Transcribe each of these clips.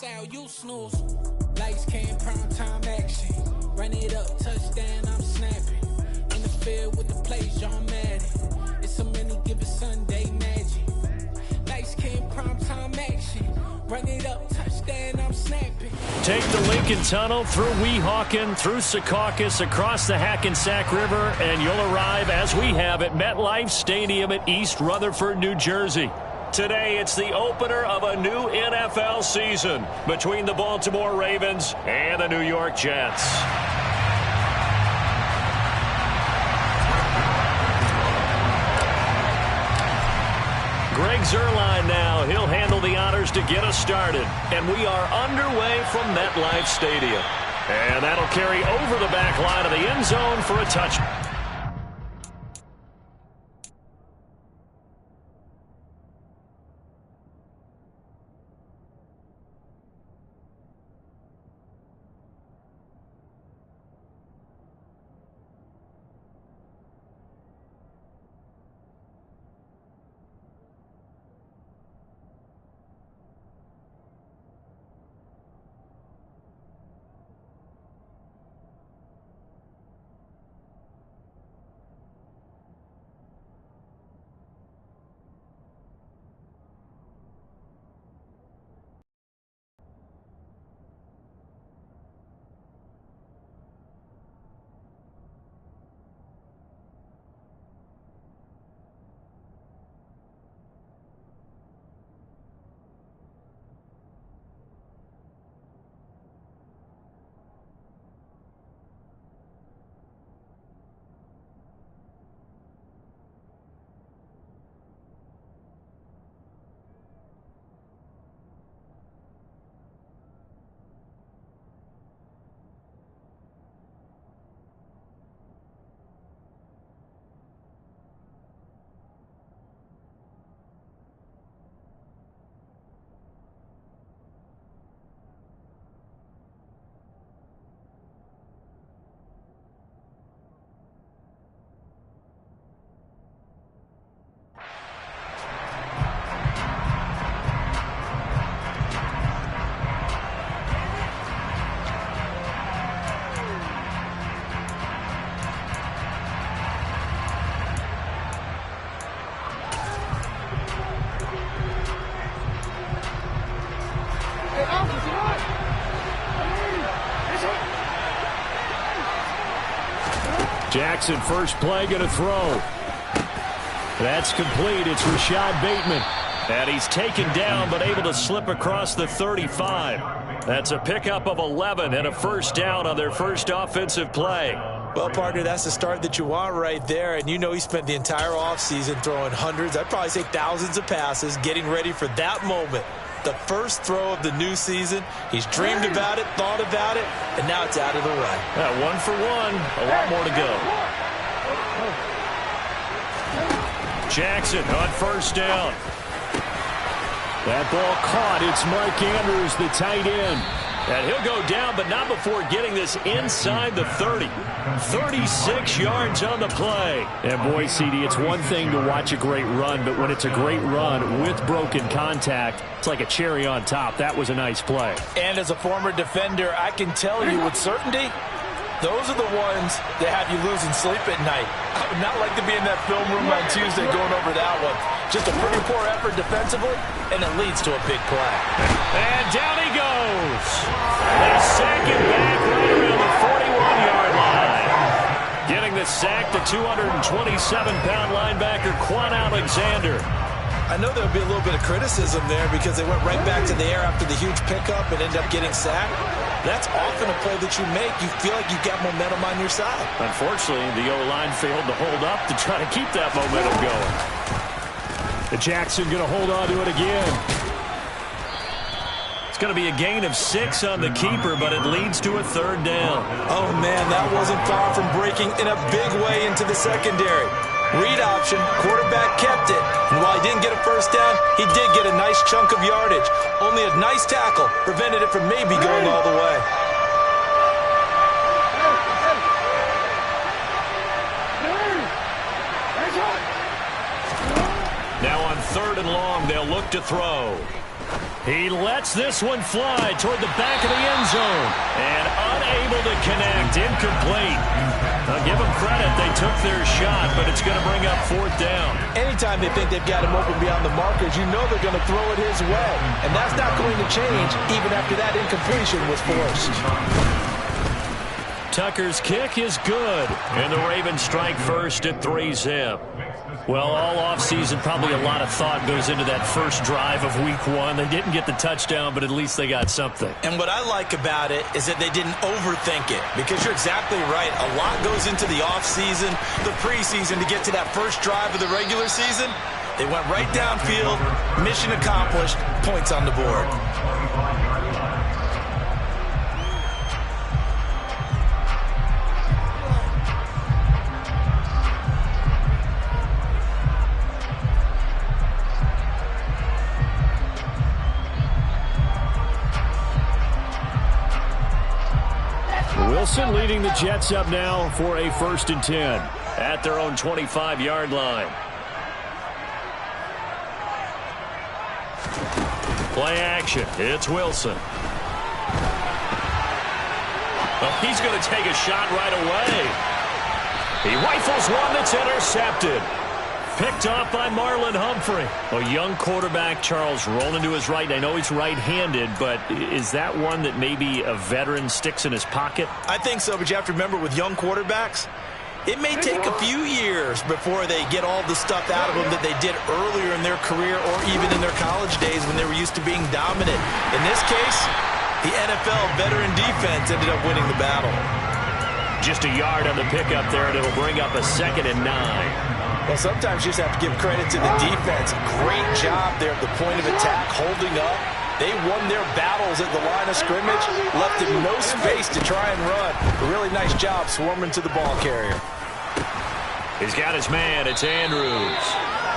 Sal, you snooze. Lights came, prime time action. Run it up, touchdown, I'm snapping. In the field with the plays, John Madden. It's a many given Sunday magic. Lights came, prime time action. Run it up, touchdown, I'm snapping. Take the Lincoln Tunnel through Weehawken, through Secaucus, across the Hackensack River, and you'll arrive, as we have, at MetLife Stadium at East Rutherford, New Jersey. Today, it's the opener of a new NFL season between the Baltimore Ravens and the New York Jets. Greg Zuerlein now. He'll handle the honors to get us started. And we are underway from MetLife Stadium. And that'll carry over the back line of the end zone for a touchdown. Jackson, first play, going to throw. That's complete. It's Rashad Bateman. And he's taken down, but able to slip across the 35. That's a pickup of 11 and a first down on their first offensive play. Well, partner, that's the start that you want right there. And you know he spent the entire offseason throwing hundreds, I'd probably say thousands of passes, getting ready for that moment. The first throw of the new season. He's dreamed about it, thought about it, and now it's out of the way. 1 for 1, a lot more to go. Jackson on first down. That ball caught. It's Mark Andrews, the tight end. And he'll go down, but not before getting this inside the 30. 36 yards on the play. And boy, CD, it's one thing to watch a great run, but when it's a great run with broken contact, it's like a cherry on top. That was a nice play. And as a former defender, I can tell you with certainty, those are the ones that have you losing sleep at night. I would not like to be in that film room on Tuesday going over that one. Just a pretty poor effort defensively, and it leads to a big play. And down he goes. They sack him back right around the 41-yard line. Getting the sack, the 227-pound linebacker, Quan Alexander. I know there'll be a little bit of criticism there because they went right back to the air after the huge pickup and ended up getting sacked. That's often a play that you make. You feel like you've got momentum on your side. Unfortunately, the O-line failed to hold up to try to keep that momentum going. The Jackson going to hold on to it again. It's going to be a gain of 6 on the keeper, but it leads to a third down. Oh, man, that wasn't far from breaking in a big way into the secondary. Read option, quarterback kept it. And while he didn't get a first down, he did get a nice chunk of yardage. Only a nice tackle prevented it from maybe going all the way. Now on 3rd and long, they'll look to throw. He lets this one fly toward the back of the end zone. And unable to connect. Incomplete. I'll give them credit. They took their shot, but it's going to bring up 4th down. Anytime they think they've got him open beyond the markers, you know they're going to throw it his way. And that's not going to change even after that incompletion was forced. Tucker's kick is good. And the Ravens strike first at 3-zip. Well, all offseason, probably a lot of thought goes into that first drive of Week 1. They didn't get the touchdown, but at least they got something. And what I like about it is that they didn't overthink it, because you're exactly right. A lot goes into the offseason, the preseason, to get to that first drive of the regular season. They went right downfield, mission accomplished, points on the board. Wilson leading the Jets up now for a 1st and 10 at their own 25-yard line. Play action. It's Wilson. Oh, he's going to take a shot right away. He rifles one that's intercepted. Picked off by Marlon Humphrey. A young quarterback, Charles, rolling to his right. I know he's right-handed, but is that one that maybe a veteran sticks in his pocket? I think so, but you have to remember, with young quarterbacks, it may take a few years before they get all the stuff out of them that they did earlier in their career or even in their college days when they were used to being dominant. In this case, the NFL veteran defense ended up winning the battle. Just a yard on the pickup there, and it'll bring up a 2nd and 9. Well, sometimes you just have to give credit to the defense. Great job there at the point of attack, holding up. They won their battles at the line of scrimmage, left him no space to try and run. A really nice job swarming to the ball carrier. He's got his man. It's Andrews.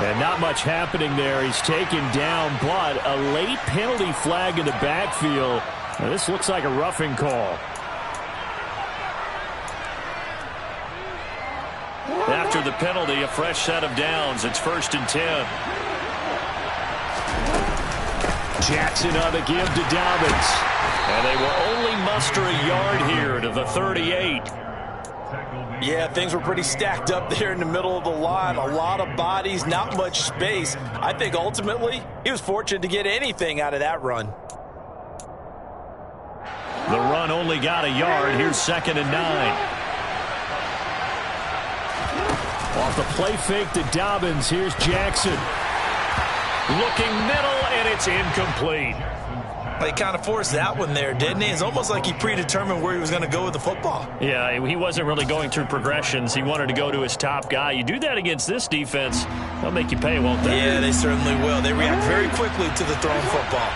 And not much happening there. He's taken down, but a late penalty flag in the backfield. Now, this looks like a roughing call. After the penalty, a fresh set of downs. It's 1st and 10. Jackson on the give to Dobbins. And they will only muster a yard here to the 38. Yeah, things were pretty stacked up there in the middle of the line. A lot of bodies, not much space. I think ultimately he was fortunate to get anything out of that run. The run only got a yard. Here's 2nd and 9. Off the play fake to Dobbins. Here's Jackson. Looking middle, and it's incomplete. He kind of forced that one there, didn't he? It's almost like he predetermined where he was going to go with the football. Yeah, he wasn't really going through progressions. He wanted to go to his top guy. You do that against this defense, they'll make you pay, won't they? Yeah, they certainly will. They react very quickly to the thrown football.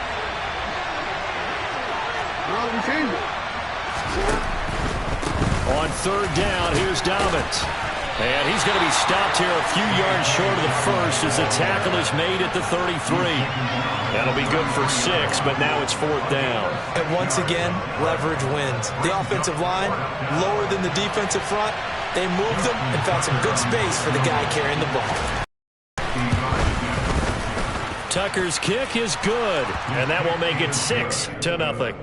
On 3rd down, here's Dobbins. And he's going to be stopped here a few yards short of the first as the tackle is made at the 33. That'll be good for 6, but now it's 4th down. And once again, leverage wins. The offensive line, lower than the defensive front. They moved them and found some good space for the guy carrying the ball. Tucker's kick is good, and that will make it 6-0.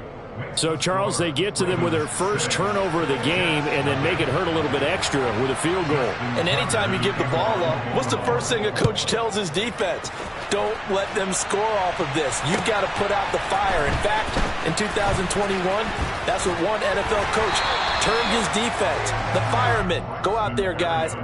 So, Charles, they get to them with their first turnover of the game and then make it hurt a little bit extra with a field goal. And anytime you give the ball up, what's the first thing a coach tells his defense? Don't let them score off of this. You've got to put out the fire. In fact, in 2021, that's what one NFL coach termed his defense. The firemen. Go out there, guys.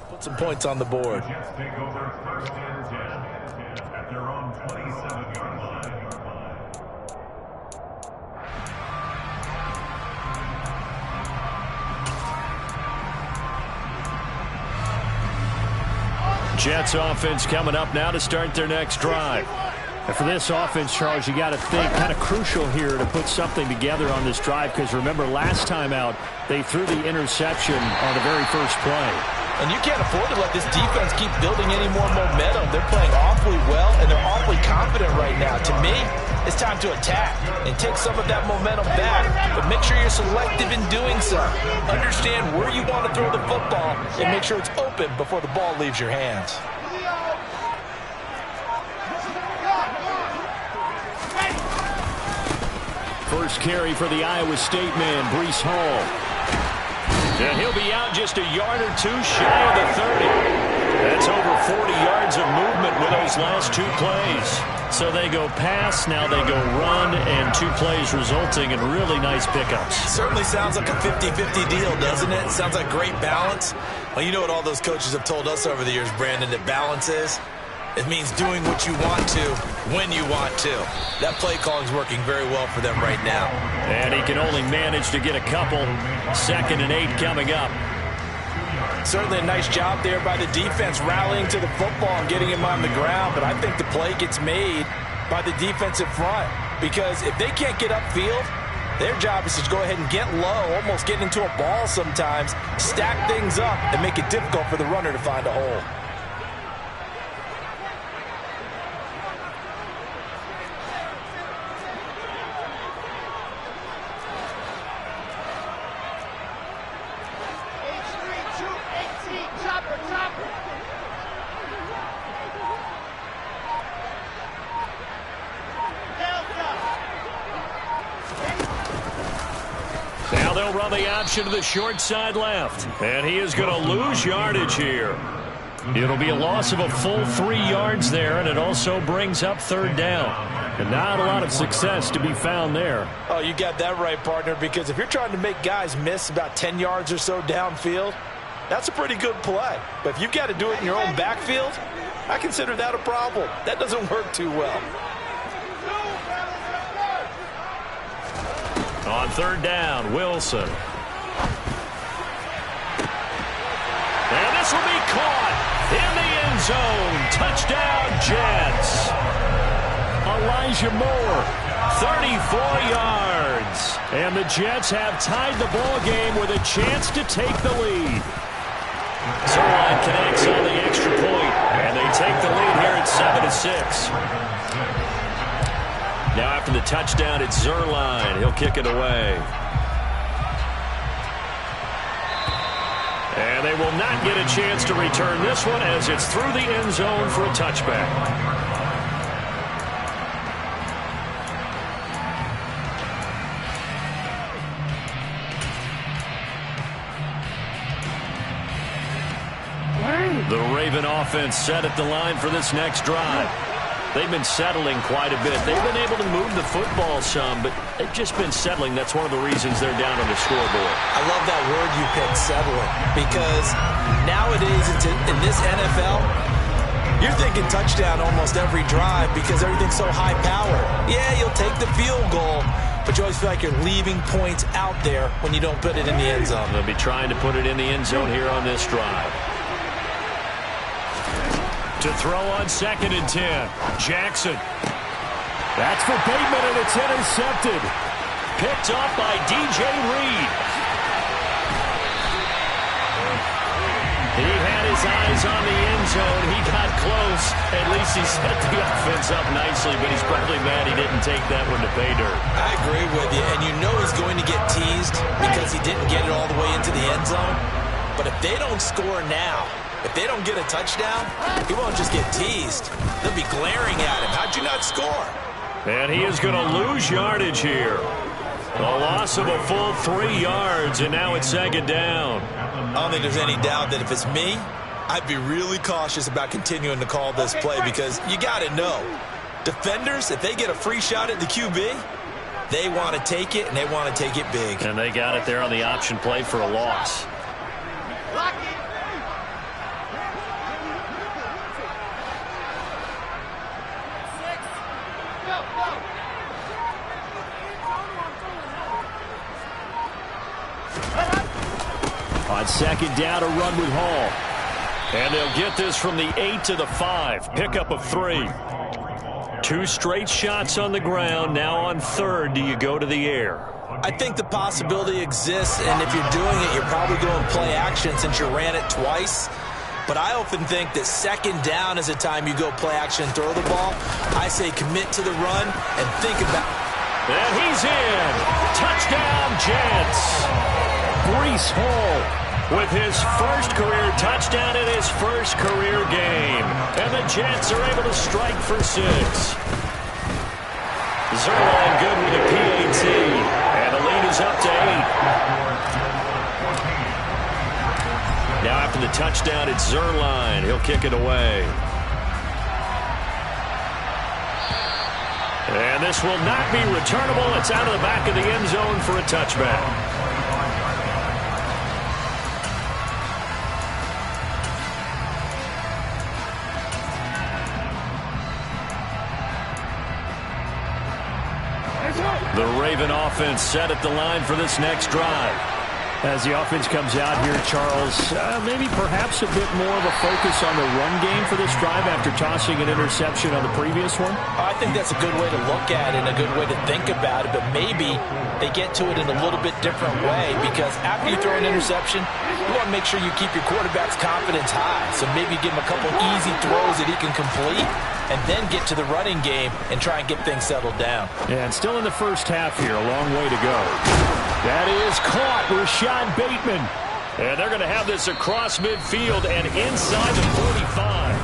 Put some points on the board. Take over 1st and 10 at their own 27-yard line. Jets offense coming up now to start their next drive. And for this offense, Charles, you got to think kind of crucial here to put something together on this drive, because remember last time out they threw the interception on the very first play. And you can't afford to let this defense keep building any more momentum. They're playing awfully well, and they're awfully confident right now. To me, it's time to attack and take some of that momentum back, but make sure you're selective in doing so. Understand where you want to throw the football and make sure it's open before the ball leaves your hands. First carry for the Iowa State man, Breece Hall. And he'll be out just a yard or two shy of the 30. That's over 40 yards of movement with those last two plays. So they go pass, now they go run, and 2 plays resulting in really nice pickups. Certainly sounds like a 50-50 deal, doesn't it? Sounds like great balance. Well, you know what all those coaches have told us over the years, Brandon, that balance is? It means doing what you want to, when you want to. That play calling is working very well for them right now. And he can only manage to get a couple. 2nd and 8 coming up. Certainly a nice job there by the defense rallying to the football and getting him on the ground, but I think the play gets made by the defensive front, because if they can't get upfield, their job is to go ahead and get low, almost get into a ball sometimes, stack things up, and make it difficult for the runner to find a hole. Now they'll run the option to the short side left. And he is going to lose yardage here. It'll be a loss of a full 3 yards there, and it also brings up 3rd down. And not a lot of success to be found there. Oh, you got that right, partner, because if you're trying to make guys miss about 10 yards or so downfield, that's a pretty good play. But if you've got to do it in your own backfield, I consider that a problem. That doesn't work too well. On 3rd down, Wilson. And this will be caught in the end zone. Touchdown, Jets. Elijah Moore, 34 yards. And the Jets have tied the ball game with a chance to take the lead. Zuerlein connects on the extra point, and they take the lead here at 7-6. Now after the touchdown, it's Zuerlein. He'll kick it away. And they will not get a chance to return this one as it's through the end zone for a touchback. The Raven offense set at the line for this next drive. They've been settling quite a bit. They've been able to move the football some, but they've just been settling. That's one of the reasons they're down on the scoreboard. I love that word you picked, settling, because nowadays in this NFL, you're thinking touchdown almost every drive because everything's so high power. Yeah, you'll take the field goal, but you always feel like you're leaving points out there when you don't put it in the end zone. They'll be trying to put it in the end zone here on this drive. To throw on 2nd and 10. Jackson. That's for Bateman, and it's intercepted. Picked off by DJ Reed. He had his eyes on the end zone. He got close. At least he set the offense up nicely, but he's probably mad he didn't take that one to pay dirt. I agree with you, and you know he's going to get teased because he didn't get it all the way into the end zone. But if they don't score now, if they don't get a touchdown, he won't just get teased. They'll be glaring at him. How'd you not score? And he is going to lose yardage here. A loss of a full 3 yards, and now it's 2nd down. I don't think there's any doubt that if it's me, I'd be really cautious about continuing to call this play because you got to know, defenders, if they get a free shot at the QB, they want to take it, and they want to take it big. And they got it there on the option play for a loss. On 2nd down, a run with Hall. And they'll get this from the 8 to the 5. Pickup of 3. 2 straight shots on the ground. Now on third, do you go to the air? I think the possibility exists, and if you're doing it, you're probably going play action since you ran it twice. But I often think that second down is a time you go play action and throw the ball. I say commit to the run and think about it. And he's in. Touchdown, Jets. Breece Hall with his first career touchdown in his first career game. And the Jets are able to strike for 6. Zerline good with a PAT. And the lead is up to 8. Now after the touchdown, it's Zerline. He'll kick it away. And this will not be returnable. It's out of the back of the end zone for a touchback. The Raven offense set at the line for this next drive. As the offense comes out here, Charles, maybe perhaps a bit more of a focus on the run game for this drive after tossing an interception on the previous one? I think that's a good way to look at it and a good way to think about it, but maybe they get to it in a little bit different way because after you throw an interception, you want to make sure you keep your quarterback's confidence high. So maybe give him a couple easy throws that he can complete and then get to the running game and try and get things settled down. And still in the first half here, a long way to go. That is caught, Rashad Bateman. And they're going to have this across midfield and inside the 45.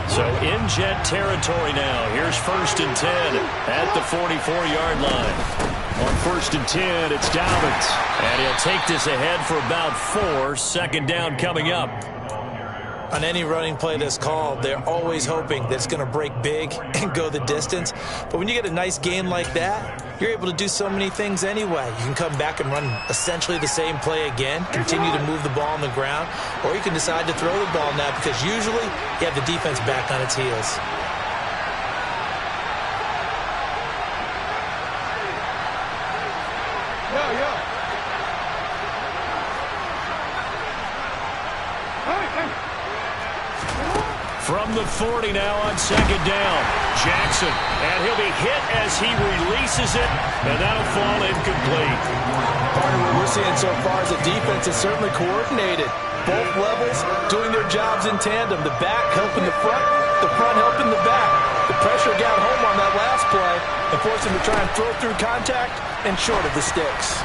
So in Jet territory now. Here's 1st and 10 at the 44-yard line. On 1st and 10, it's Dobbins. And he'll take this ahead for about 4. Second down coming up. On any running play that's called, they're always hoping that it's going to break big and go the distance. But when you get a nice game like that, you're able to do so many things anyway. You can come back and run essentially the same play again, continue to move the ball on the ground, or you can decide to throw the ball now because usually you have the defense back on its heels. From the 40 now on second down. Jackson, and he'll be hit as he releases it, and that'll fall incomplete. Part of what we're seeing so far is the defense is certainly coordinated. Both levels doing their jobs in tandem. The back helping the front helping the back. The pressure got home on that last play and forced him to try and throw through contact and short of the sticks.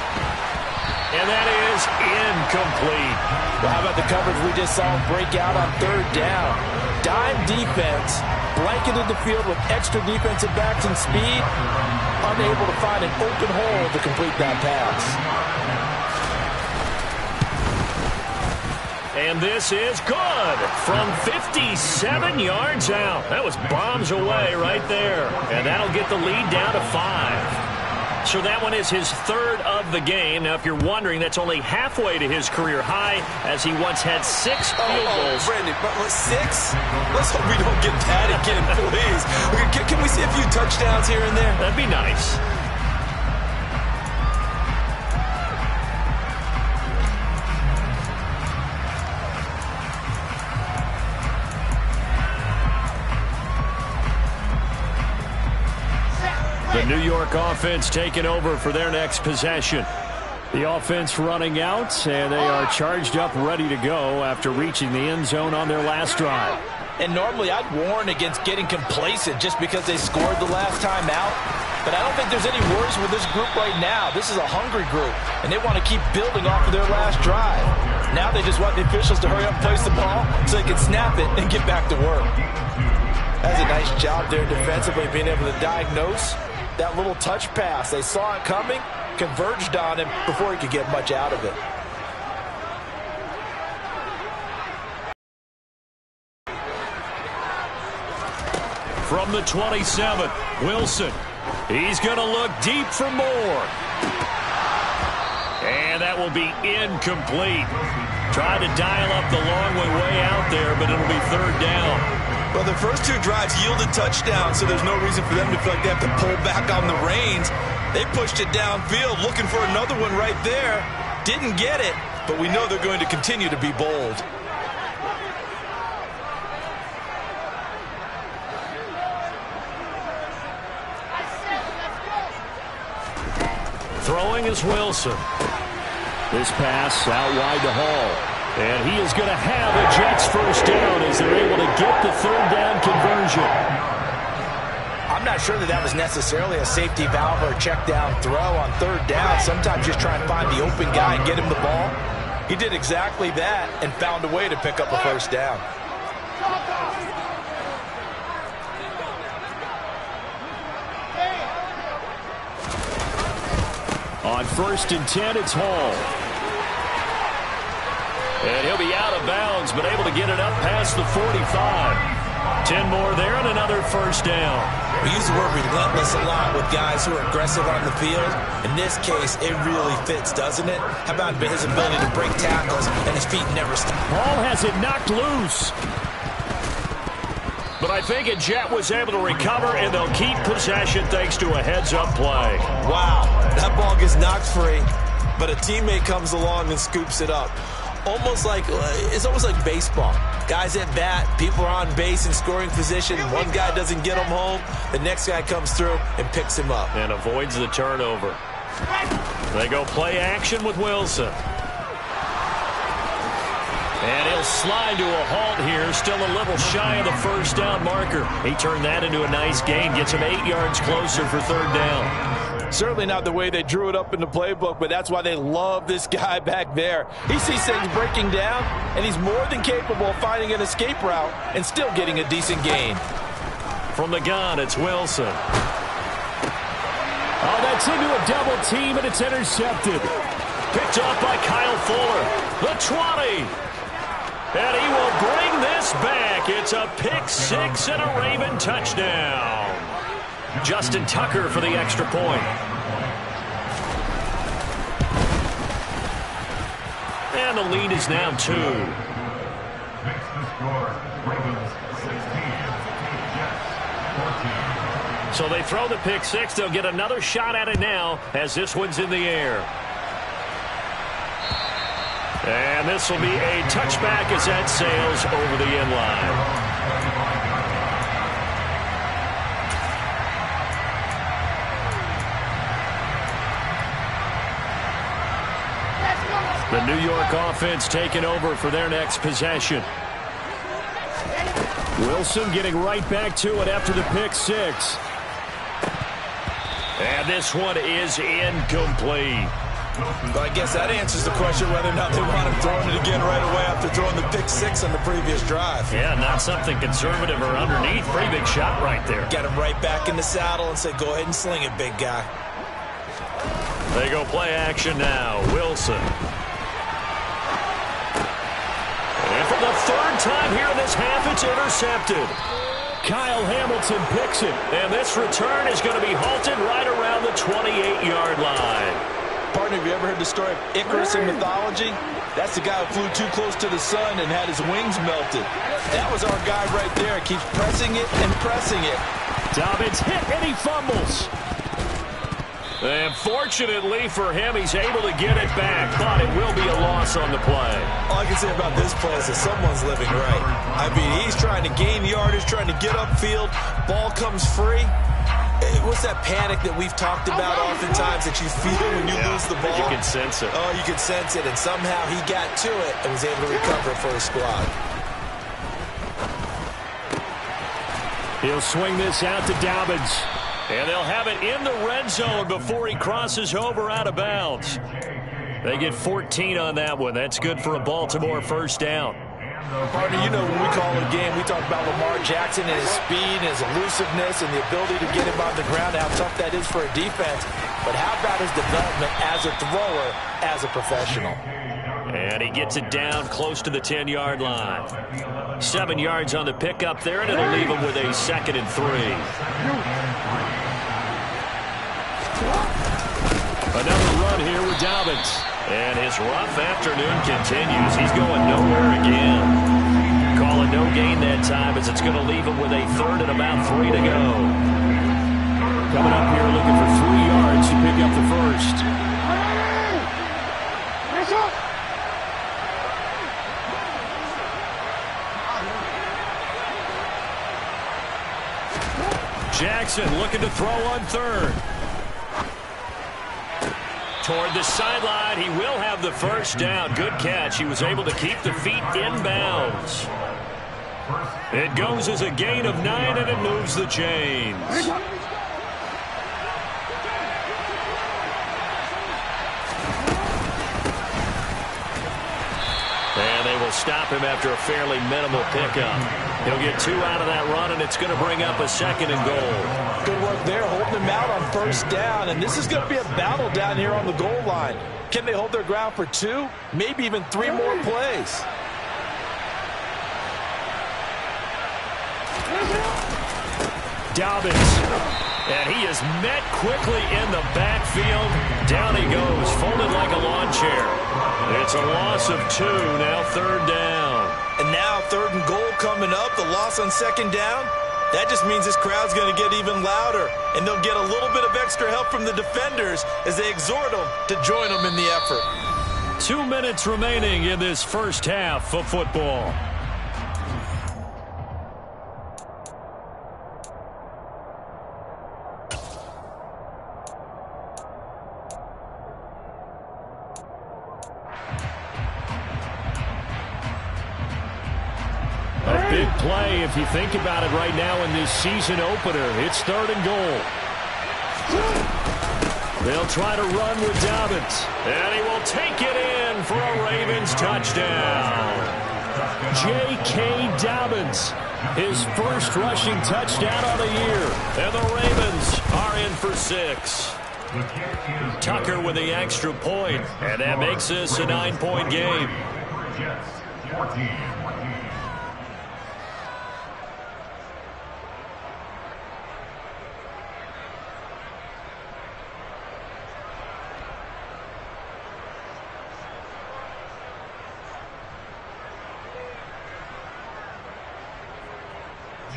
And that is incomplete. Well, how about the coverage we just saw him break out on third down? Dime defense, blanketed the field with extra defensive backs and speed, unable to find an open hole to complete that pass. And this is good from 57 yards out. That was bombs away right there. And that'll get the lead down to 5. So that one is his 3rd of the game. Now, if you're wondering, that's only halfway to his career high as he once had 6 field goals. Brandon, but 6? Let's hope we don't get that again, please. Can we see a few touchdowns here and there? That'd be nice. The New York offense taking over for their next possession. The offense running out, and they are charged up, ready to go after reaching the end zone on their last drive. And normally I'd warn against getting complacent just because they scored the last time out. But I don't think there's any worries with this group right now. This is a hungry group, and they want to keep building off of their last drive. Now they just want the officials to hurry up and place the ball so they can snap it and get back to work. That's a nice job there defensively, being able to diagnose that little touch pass. They saw it coming, converged on him before he could get much out of it. From the 27, Wilson. He's going to look deep for more. And that will be incomplete. Tried to dial up the long way out there, but it'll be 3rd down. Well, the first two drives yielded touchdowns, so there's no reason for them to feel like they have to pull back on the reins. They pushed it downfield, looking for another one right there. Didn't get it, but we know they're going to continue to be bold. Throwing is Wilson. This pass out wide to Hall. And he is going to have a Jets first down as they're able to get the third down conversion. I'm not sure that was necessarily a safety valve or a check down throw on third down. Sometimes just try and find the open guy and get him the ball. He did exactly that and found a way to pick up a first down. On 1st and 10, it's Hall. And he'll be out of bounds, but able to get it up past the 45. 10 more there and another first down. We use the word relentless a lot with guys who are aggressive on the field. In this case, it really fits, doesn't it? How about his ability to break tackles and his feet never stop? Hall has it knocked loose. But I think a Jet was able to recover, and they'll keep possession thanks to a heads-up play. Wow, that ball gets knocked free, but a teammate comes along and scoops it up. It's almost like baseball. Guys at bat, people are on base in scoring position. One guy doesn't get him home. The next guy comes through and picks him up. And avoids the turnover. They go play action with Wilson. And he'll slide to a halt here, still a little shy of the first down marker. He turned that into a nice gain, gets him 8 yards closer for third down. Certainly not the way they drew it up in the playbook, but that's why they love this guy back there. He sees things breaking down, and he's more than capable of finding an escape route and still getting a decent gain. From the gun, it's Wilson. Oh, that's into a double team, and it's intercepted. Picked off by Kyle Fuller. The 20. And he will bring this back. It's a pick six and a Raven touchdown. Justin Tucker for the extra point. And the lead is now 2. Makes the score Ravens 16, Jets 14. So they throw the pick six. They'll get another shot at it now as this one's in the air. And this will be a touchback as that sails over the end line. The New York offense taking over for their next possession. Wilson getting right back to it after the pick six. And this one is incomplete. But I guess that answers the question whether or not they want him throwing it again right away after throwing the pick six on the previous drive. Yeah, not something conservative or underneath. Pretty big shot right there. Get him right back in the saddle and say, go ahead and sling it, big guy. They go play action now. Wilson. And for the third time here in this half, it's intercepted. Kyle Hamilton picks it. And this return is going to be halted right around the 28-yard line. Partner, have you ever heard the story of Icarus in mythology? That's the guy who flew too close to the sun and had his wings melted. That was our guy right there. Keeps pressing it and pressing it. Dobbins hit and he fumbles. And fortunately for him, he's able to get it back, but it will be a loss on the play. All I can say about this play is that someone's living right. I mean, he's trying to gain yardage, trying to get upfield. Ball comes free. What's that panic that we've talked about oftentimes that you feel when you lose the ball? You can sense it. Oh, you can sense it, and somehow he got to it and was able to recover it for his squad. He'll swing this out to Dobbins. And they'll have it in the red zone before he crosses over out of bounds. They get 14 on that one. That's good for a Baltimore first down. Partner, you know when we call it a game, we talk about Lamar Jackson and his speed and his elusiveness and the ability to get him on the ground, how tough that is for a defense. But how about his development as a thrower, as a professional? And he gets it down close to the 10-yard line. 7 yards on the pickup there, and it'll leave him with a 2nd and 3. Another run here with Dobbins. And his rough afternoon continues. He's going nowhere again. Call it a no gain that time, as it's going to leave him with a third and about 3 to go. Coming up here looking for 3 yards to pick up the first. Jackson looking to throw on third. Toward the sideline, he will have the first down. Good catch. He was able to keep the feet inbounds. It goes as a gain of 9, and it moves the chains. And they will stop him after a fairly minimal pickup. He'll get 2 out of that run, and it's going to bring up a 2nd and goal. Good work there, holding him out on first down. And this is going to be a battle down here on the goal line. Can they hold their ground for 2, maybe even 3 more plays? Dobbins. And he is met quickly in the backfield. Down he goes, folded like a lawn chair. It's a loss of 2, now 3rd down. And now 3rd and goal coming up, the loss on 2nd down. That just means this crowd's going to get even louder, and they'll get a little bit of extra help from the defenders as they exhort them to join them in the effort. 2 minutes remaining in this first half of football. Big play if you think about it right now in this season opener. It's 3rd and goal. They'll try to run with Dobbins. And he will take it in for a Ravens touchdown. J.K. Dobbins, his first rushing touchdown of the year. And the Ravens are in for 6. Tucker with the extra point. And that makes this a 9-point game. Jets, 14.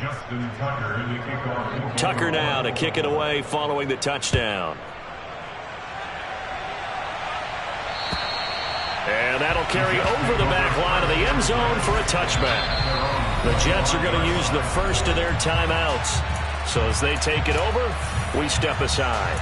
Justin Tucker in the kickoff. Tucker now to kick it away following the touchdown. And that'll carry over the back line of the end zone for a touchback. The Jets are going to use the first of their timeouts. So as they take it over, we step aside.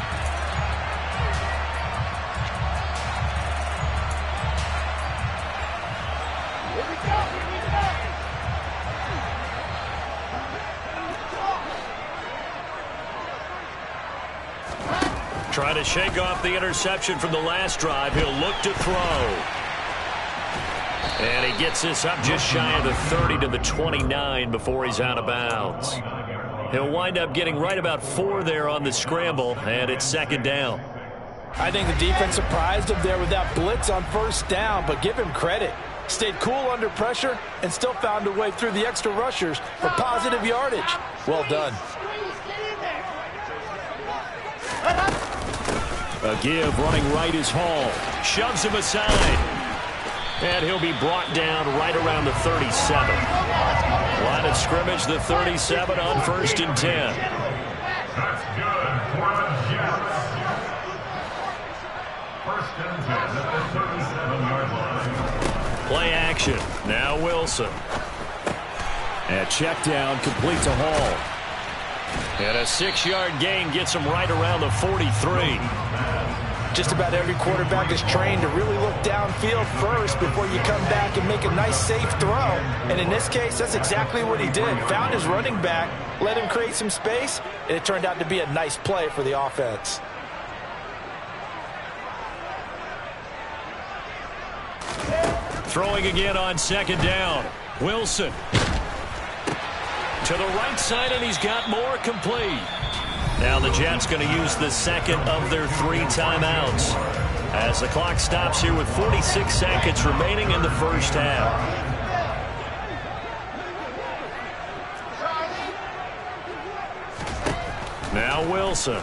Trying to shake off the interception from the last drive. He'll look to throw. And he gets this up just shy of the 30 to the 29 before he's out of bounds. He'll wind up getting right about 4 there on the scramble, and it's 2nd down. I think the defense surprised him there with that blitz on first down, but give him credit. Stayed cool under pressure and still found a way through the extra rushers for positive yardage. Well done. A give running right is Hall. Shoves him aside. And he'll be brought down right around the 37. Line of scrimmage, the 37 on 1st and 10. That's good for the Jets. 1st and 10 at the 37-yard line. Play action. Now Wilson. And check down complete to Hall. And a 6-yard gain gets him right around the 43. Just about every quarterback is trained to really look downfield first before you come back and make a nice, safe throw. And in this case, that's exactly what he did. Found his running back, let him create some space, and it turned out to be a nice play for the offense. Throwing again on 2nd down. Wilson. To the right side, and he's got more complete. Now the Jets going to use the 2nd of their 3 timeouts as the clock stops here with 46 seconds remaining in the first half. Now Wilson.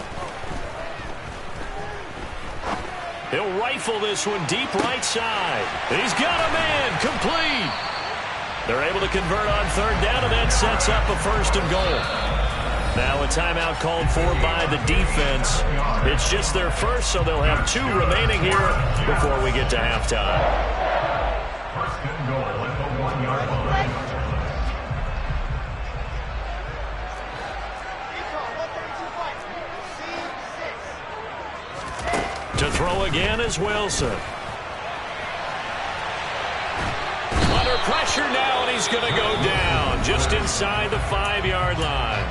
He'll rifle this one deep right side. He's got a man complete. They're able to convert on third down, and that sets up a 1st and goal. Now a timeout called for by the defense. It's just their first, so they'll have 2 remaining here before we get to halftime. 1st and goal at the 1-yard line. To throw again is Wilson. Under pressure now, and he's going to go down just inside the 5-yard line.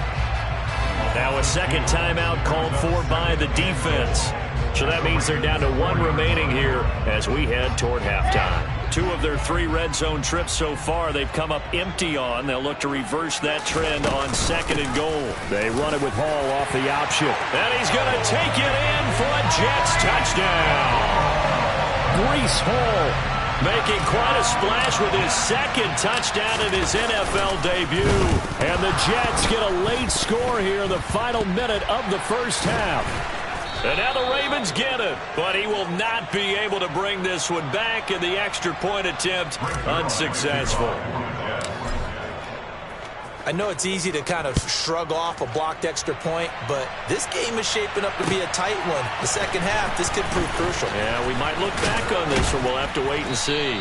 Now a second timeout called for by the defense. So that means they're down to 1 remaining here as we head toward halftime. 2 of their 3 red zone trips so far they've come up empty on. They'll look to reverse that trend on 2nd and goal. They run it with Hall off the option. And he's going to take it in for a Jets touchdown. Breece Hall making quite a splash with his 2nd touchdown in his NFL debut. And the Jets get a late score here in the final minute of the first half. And now the Ravens get it, but he will not be able to bring this one back, and the extra point attempt unsuccessful. I know it's easy to kind of shrug off a blocked extra point, but this game is shaping up to be a tight one. The second half, this could prove crucial. Yeah, we might look back on this one. We'll have to wait and see.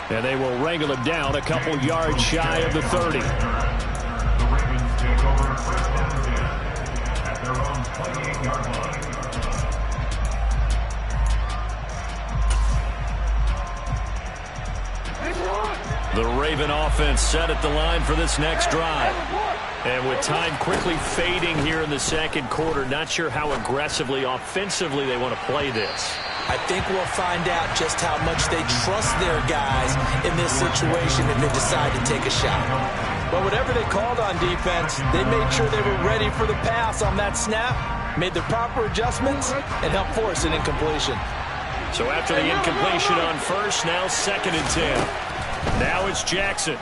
And they will wrangle him down a couple yards shy of the 30. The Ravens take over 1st and 10 at their own 28-yard line. The Raven offense set at the line for this next drive. And with time quickly fading here in the second quarter, not sure how aggressively, offensively they want to play this. I think we'll find out just how much they trust their guys in this situation if they decide to take a shot. But whatever they called on defense, they made sure they were ready for the pass on that snap, made the proper adjustments, and helped force an incompletion. So after the incompletion on first, now 2nd and 10. Now it's Jackson.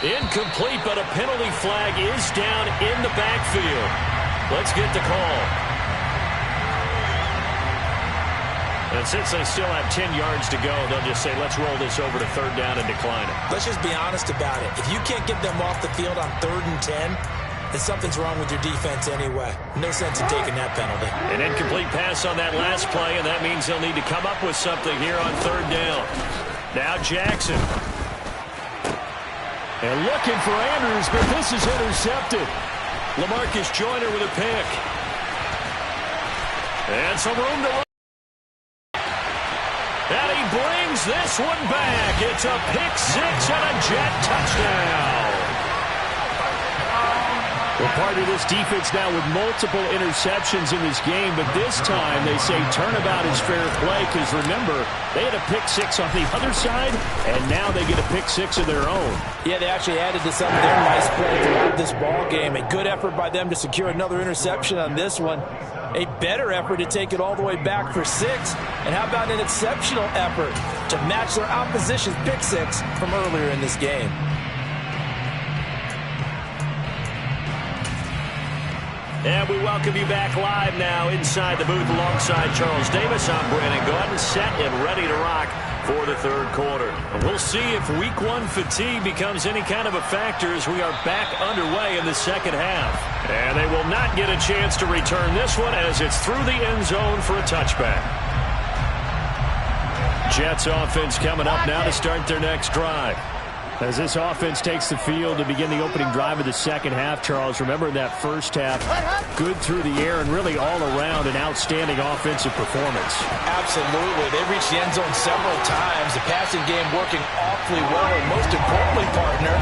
Incomplete, but a penalty flag is down in the backfield. Let's get the call. And since they still have 10 yards to go, they'll just say, let's roll this over to 3rd down and decline it. Let's just be honest about it. If you can't get them off the field on 3rd and 10, then something's wrong with your defense anyway. No sense in taking that penalty. An incomplete pass on that last play, and that means they'll need to come up with something here on 3rd down. Now Jackson. And looking for Andrews, but this is intercepted. LaMarcus Joyner with a pick. And some room to run. And he brings this one back. It's a pick 6 and a Jet touchdown. Well, part of this defense now with multiple interceptions in this game, but this time they say turnabout is fair play because, remember, they had a pick 6 on the other side, and now they get a pick 6 of their own. Yeah, they actually added to some of their nice play throughout this ball game. A good effort by them to secure another interception on this one. A better effort to take it all the way back for 6. And how about an exceptional effort to match their opposition's pick 6 from earlier in this game? And we welcome you back live now inside the booth alongside Charles Davis. I'm Brandon Gaudin, set and ready to rock for the 3rd quarter. And we'll see if Week 1 fatigue becomes any kind of a factor as we are back underway in the second half. And they will not get a chance to return this one as it's through the end zone for a touchback. Jets offense coming up now to start their next drive. As this offense takes the field to begin the opening drive of the second half, Charles, remember in that first half, good through the air and really all around an outstanding offensive performance. Absolutely. They reached the end zone several times. The passing game working awfully well, and most importantly, partner,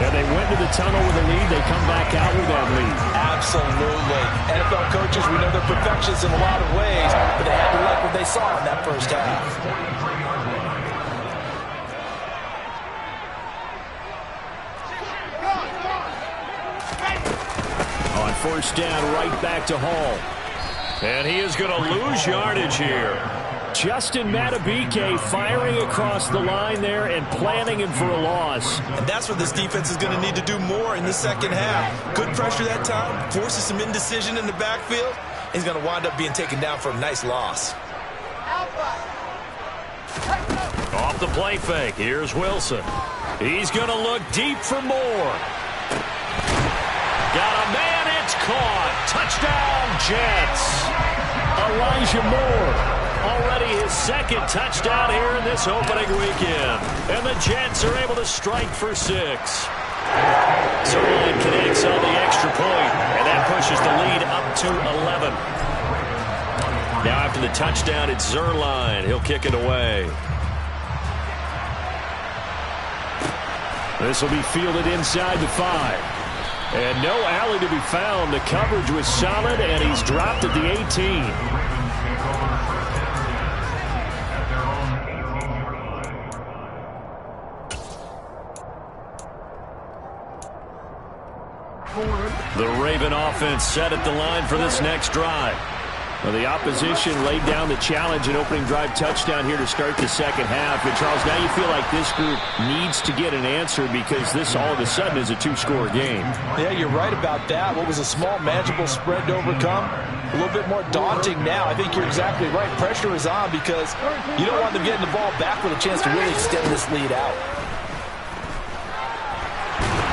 and they went to the tunnel with a lead. They come back out with that lead. Absolutely. NFL coaches, we know they're perfectionists in a lot of ways, but they had to like what they saw in that first half. On first down, right back to Hall. And he is going to lose yardage here. Justin Madubuike firing across the line there and planning him for a loss. And that's what this defense is going to need to do more in the second half. Good pressure that time, forces some indecision in the backfield. He's going to wind up being taken down for a nice loss. Off the play fake. Here's Wilson. He's going to look deep for more. Got a man. It's caught. Touchdown, Jets. Elijah Moore. Already his second touchdown here in this opening weekend. And the Jets are able to strike for 6. Zuerlein connects on the extra point, and that pushes the lead up to 11. Now after the touchdown, it's Zuerlein. He'll kick it away. This will be fielded inside the 5. And no alley to be found. The coverage was solid, and he's dropped at the 18. The Raven offense set at the line for this next drive. Well, the opposition laid down the challenge and opening drive touchdown here to start the second half. And, Charles, now you feel like this group needs to get an answer because this all of a sudden is a 2-score game. Yeah, you're right about that. What was a small, manageable spread to overcome? A little bit more daunting now. I think you're exactly right. Pressure is on because you don't want them getting the ball back with a chance to really extend this lead out.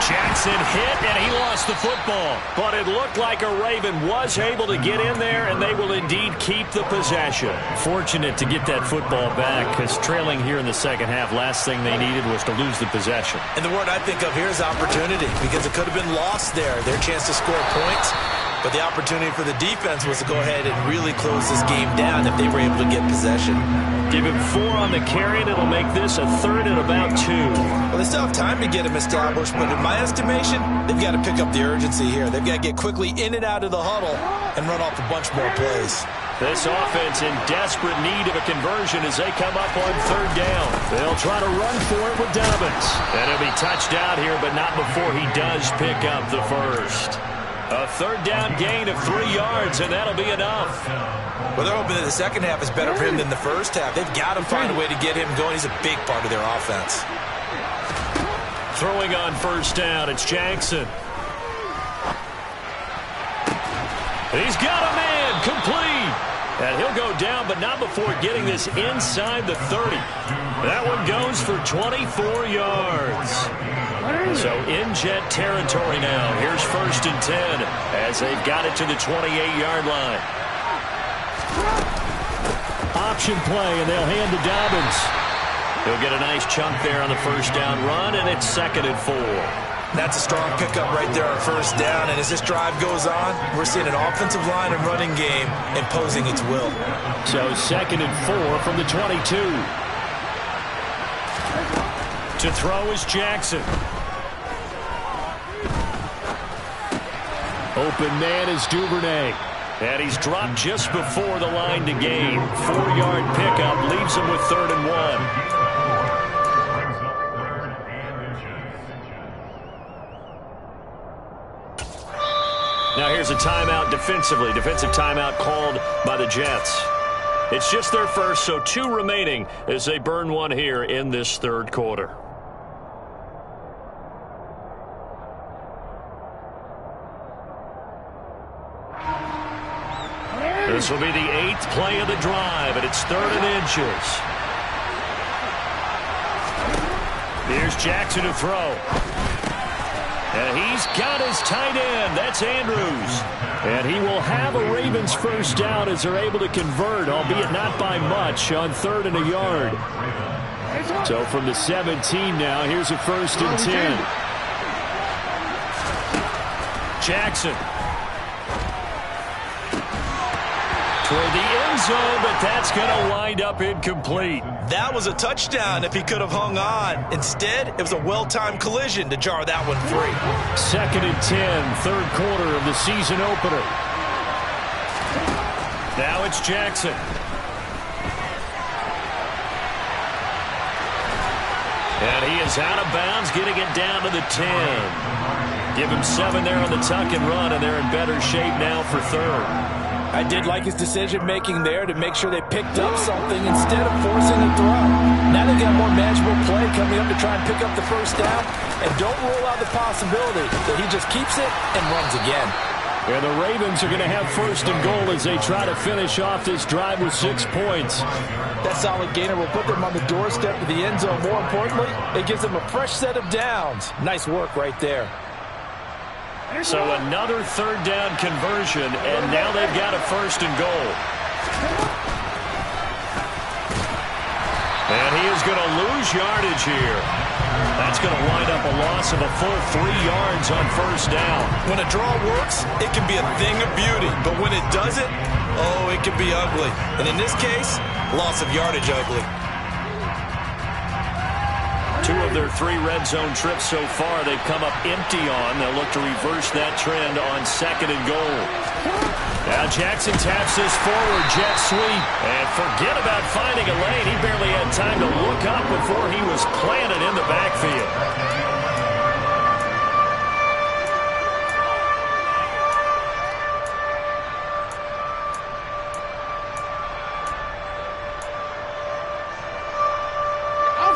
Jackson hit, and he lost the football. But it looked like a Raven was able to get in there, and they will indeed keep the possession. Fortunate to get that football back because trailing here in the second half, last thing they needed was to lose the possession. And the word I think of here is opportunity because it could have been lost there. Their chance to score points. But the opportunity for the defense was to go ahead and really close this game down if they were able to get possession. Give him 4 on the carry, and it'll make this a 3rd and about 2. Well, they still have time to get him established, but in my estimation, they've got to pick up the urgency here. They've got to get quickly in and out of the huddle and run off a bunch more plays. This offense in desperate need of a conversion as they come up on 3rd down. They'll try to run for it with Dobbins. And he'll be touched out here, but not before he does pick up the first. A 3rd down gain of 3 yards, and that'll be enough. Well, they're hoping that the second half is better for him than the first half. They've got to find a way to get him going. He's a big part of their offense. Throwing on 1st down, it's Jackson. He's got a man, complete. And he'll go down, but not before getting this inside the 30. That one goes for 24 yards. So in Jet territory now. Here's 1st and 10 as they've got it to the 28-yard line. Option play, and they'll hand to Dobbins. He'll get a nice chunk there on the 1st down run, and it's 2nd and 4. That's a strong pickup right there on 1st down. And as this drive goes on, we're seeing an offensive line and running game imposing its will. So 2nd and 4 from the 22. To throw is Jackson. Open man is Duvernay. And he's dropped just before the line to gain. 4-yard pickup leaves him with 3rd and 1. Now here's a timeout defensively. Defensive timeout called by the Jets. It's just their first, so 2 remaining as they burn one here in this 3rd quarter. This will be the 8th play of the drive, and it's 3rd and inches. Here's Jackson to throw. And he's got his tight end. That's Andrews. And he will have a Ravens 1st down as they're able to convert, albeit not by much, on 3rd and a yard. So from the 17 now, here's a 1st and 10. Jackson. Toward the end zone, but that's going to wind up incomplete. That was a touchdown if he could have hung on. Instead, it was a well-timed collision to jar that one free. 2nd and 10, 3rd quarter of the season opener. Now it's Jackson. And he is out of bounds, getting it down to the 10. Give him 7 there on the tuck and run, and they're in better shape now for 3rd. I did like his decision-making there to make sure they picked up something instead of forcing a throw. Now they've got more manageable play coming up to try and pick up the 1st down. And don't rule out the possibility that he just keeps it and runs again. And the Ravens are going to have first and goal as they try to finish off this drive with 6 points. That solid gainer will put them on the doorstep of the end zone. More importantly, it gives them a fresh set of downs. Nice work right there. So another third down conversion, and now they've got a first and goal. And he is going to lose yardage here. That's going to wind up a loss of a full 3 yards on first down. When a draw works, it can be a thing of beauty. But when it doesn't, oh, it can be ugly. And in this case, loss of yardage ugly. 2 of their 3 red zone trips so far they've come up empty on. They'll look to reverse that trend on second and goal. Now Jackson taps this forward jet sweep. And forget about finding a lane. He barely had time to look up before he was planted in the backfield.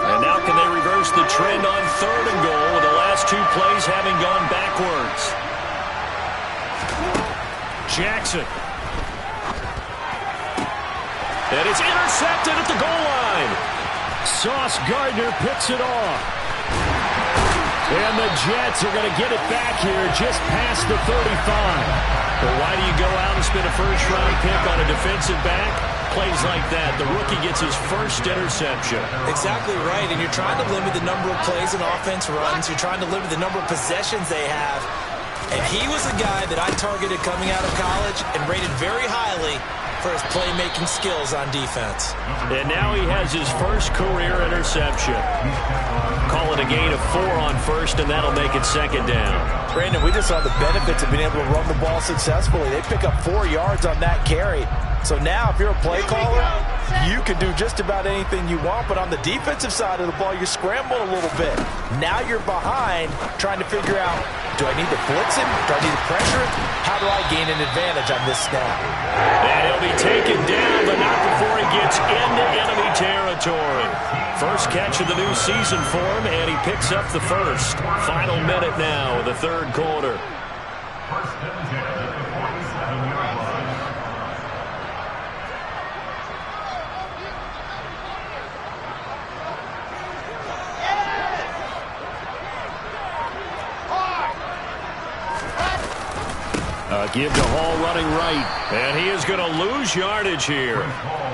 And now can they reverse the trend on third and goal with the last 2 plays having gone backwards? Jackson. And it's intercepted at the goal line. Sauce Gardner picks it off. And the Jets are going to get it back here just past the 35. Well, why do you go out and spend a first-round pick on a defensive back? Plays like that, the rookie gets his first interception. Exactly right, and you're trying to limit the number of plays an offense runs. You're trying to limit the number of possessions they have. And he was a guy that I targeted coming out of college and rated very highly for his playmaking skills on defense. And now he has his first career interception. Call it a gain of 4 on first, and that'll make it second down. Brandon, we just saw the benefits of being able to run the ball successfully. They pick up 4 yards on that carry. So now if you're a play caller, you can do just about anything you want. But on the defensive side of the ball, you scramble a little bit. Now you're behind trying to figure out, do I need to blitz him? Do I need to pressure him? How do I gain an advantage on this snap? And he'll be taken down, but not before he gets into enemy territory. First catch of the new season for him, and he picks up the first. Final minute now of the third quarter. First and 10 at the 47-yard line. Give to Hall running right. And he is going to lose yardage here.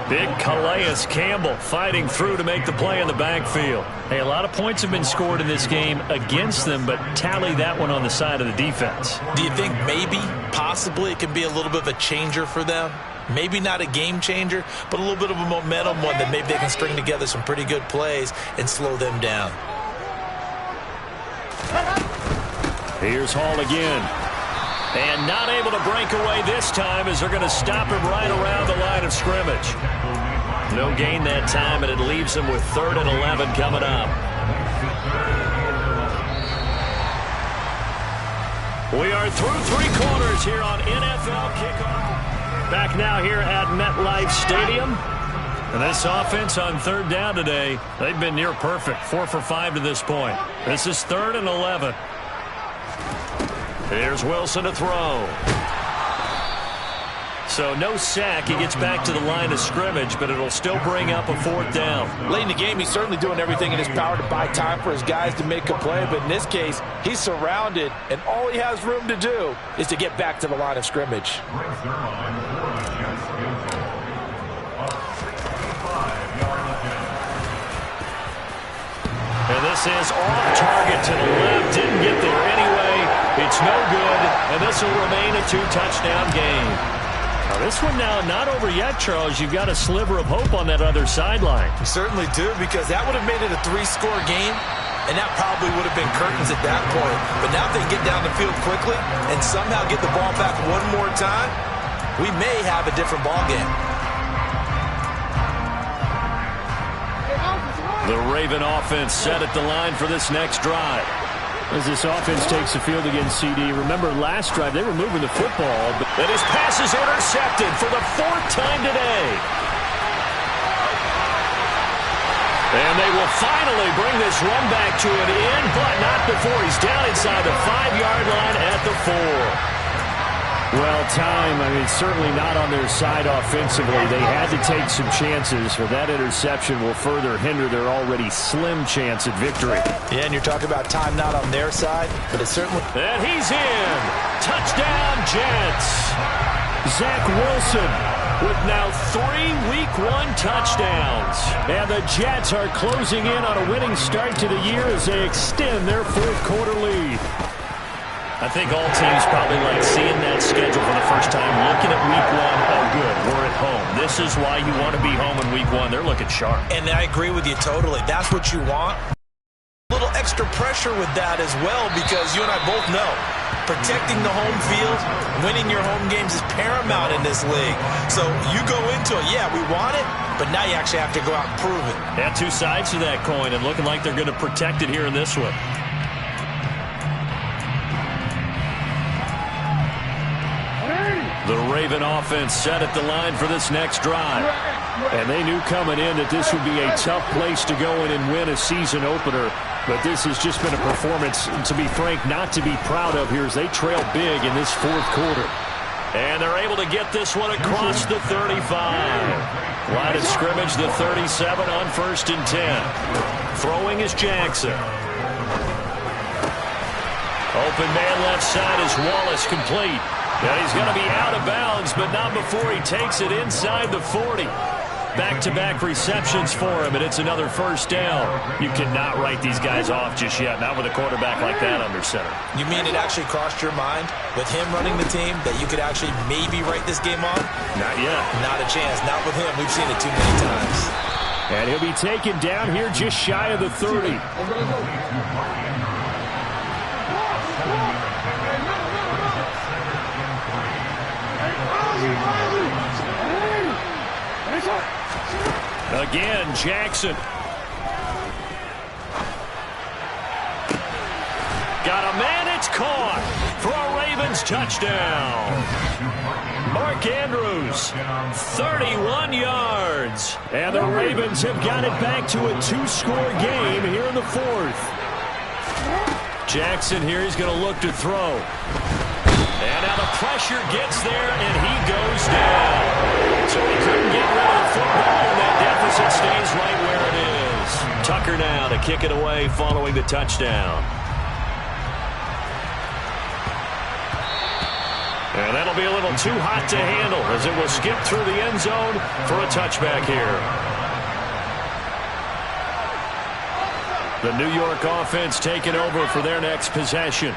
Big Calais Campbell fighting through to make the play in the backfield. Hey, a lot of points have been scored in this game against them, but tally that one on the side of the defense. Do you think maybe, possibly, it can be a little bit of a changer for them? Maybe not a game changer, but a little bit of a momentum one that maybe they can string together some pretty good plays and slow them down. Here's Hall again. And not able to break away this time as they're going to stop him right around the line of scrimmage. No gain that time, and it leaves them with 3rd and 11 coming up. We are through 3 quarters here on NFL Kickoff. Back now here at MetLife Stadium. And this offense on 3rd down today, they've been near perfect. 4 for 5 to this point. This is 3rd and 11. Here's Wilson to throw. So no sack. He gets back to the line of scrimmage, but it'll still bring up a 4th down. Late in the game, he's certainly doing everything in his power to buy time for his guys to make a play. But in this case, he's surrounded, and all he has room to do is to get back to the line of scrimmage. And this is off target to the left. Didn't get there anyway. It's no good, and this will remain a 2-touchdown game. Now this one now not over yet, Charles. You've got a sliver of hope on that other sideline. You certainly do, because that would have made it a 3-score game, and that probably would have been curtains at that point. But now if they get down the field quickly and somehow get the ball back one more time, we may have a different ball game. The Raven offense set at the line for this next drive. As this offense takes the field against CD, remember last drive they were moving the football. And his pass is intercepted for the 4th time today. And they will finally bring this run back to an end, but not before he's down inside the 5-yard line at the 4. Well, time, certainly not on their side offensively. They had to take some chances, but that interception will further hinder their already slim chance at victory. Yeah, and you're talking about time not on their side, but it's certainly... And he's in. Touchdown, Jets. Zach Wilson with now 3 Week 1 touchdowns. And the Jets are closing in on a winning start to the year as they extend their fourth quarter lead. I think all teams probably like seeing that schedule for the first time, looking at Week 1. Oh, good, we're at home. This is why you want to be home in Week 1. They're looking sharp. And I agree with you totally. That's what you want. A little extra pressure with that as well, because you and I both know protecting the home field, winning your home games is paramount in this league. So you go into it, yeah, we want it, but now you actually have to go out and prove it. Yeah, two sides to that coin, and looking like they're going to protect it here in this one. The Raven offense set at the line for this next drive. And they knew coming in that this would be a tough place to go in and win a season opener. But this has just been a performance, to be frank, not to be proud of here as they trail big in this fourth quarter. And they're able to get this one across the 35. Line of scrimmage, the 37 on 1st and 10. Throwing is Jackson. Open man left side is Wallace, complete. And he's going to be out of bounds, but not before he takes it inside the 40. Back-to-back receptions for him, and it's another first down. You cannot write these guys off just yet, not with a quarterback like that under center. You mean it actually crossed your mind with him running the team that you could actually maybe write this game off? Not yet. Not a chance. Not with him. We've seen it too many times. And he'll be taken down here just shy of the 30. Again, Jackson. Got a man, it's caught for a Ravens touchdown. Mark Andrews, 31 yards. And the Ravens have got it back to a 2-score game here in the fourth. Jackson here, he's going to look to throw. And now the pressure gets there, and he goes down. So he couldn't get rid of the football, and that deficit stays right where it is. Tucker now to kick it away following the touchdown. And that'll be a little too hot to handle as it will skip through the end zone for a touchback here. The New York offense taking over for their next possession.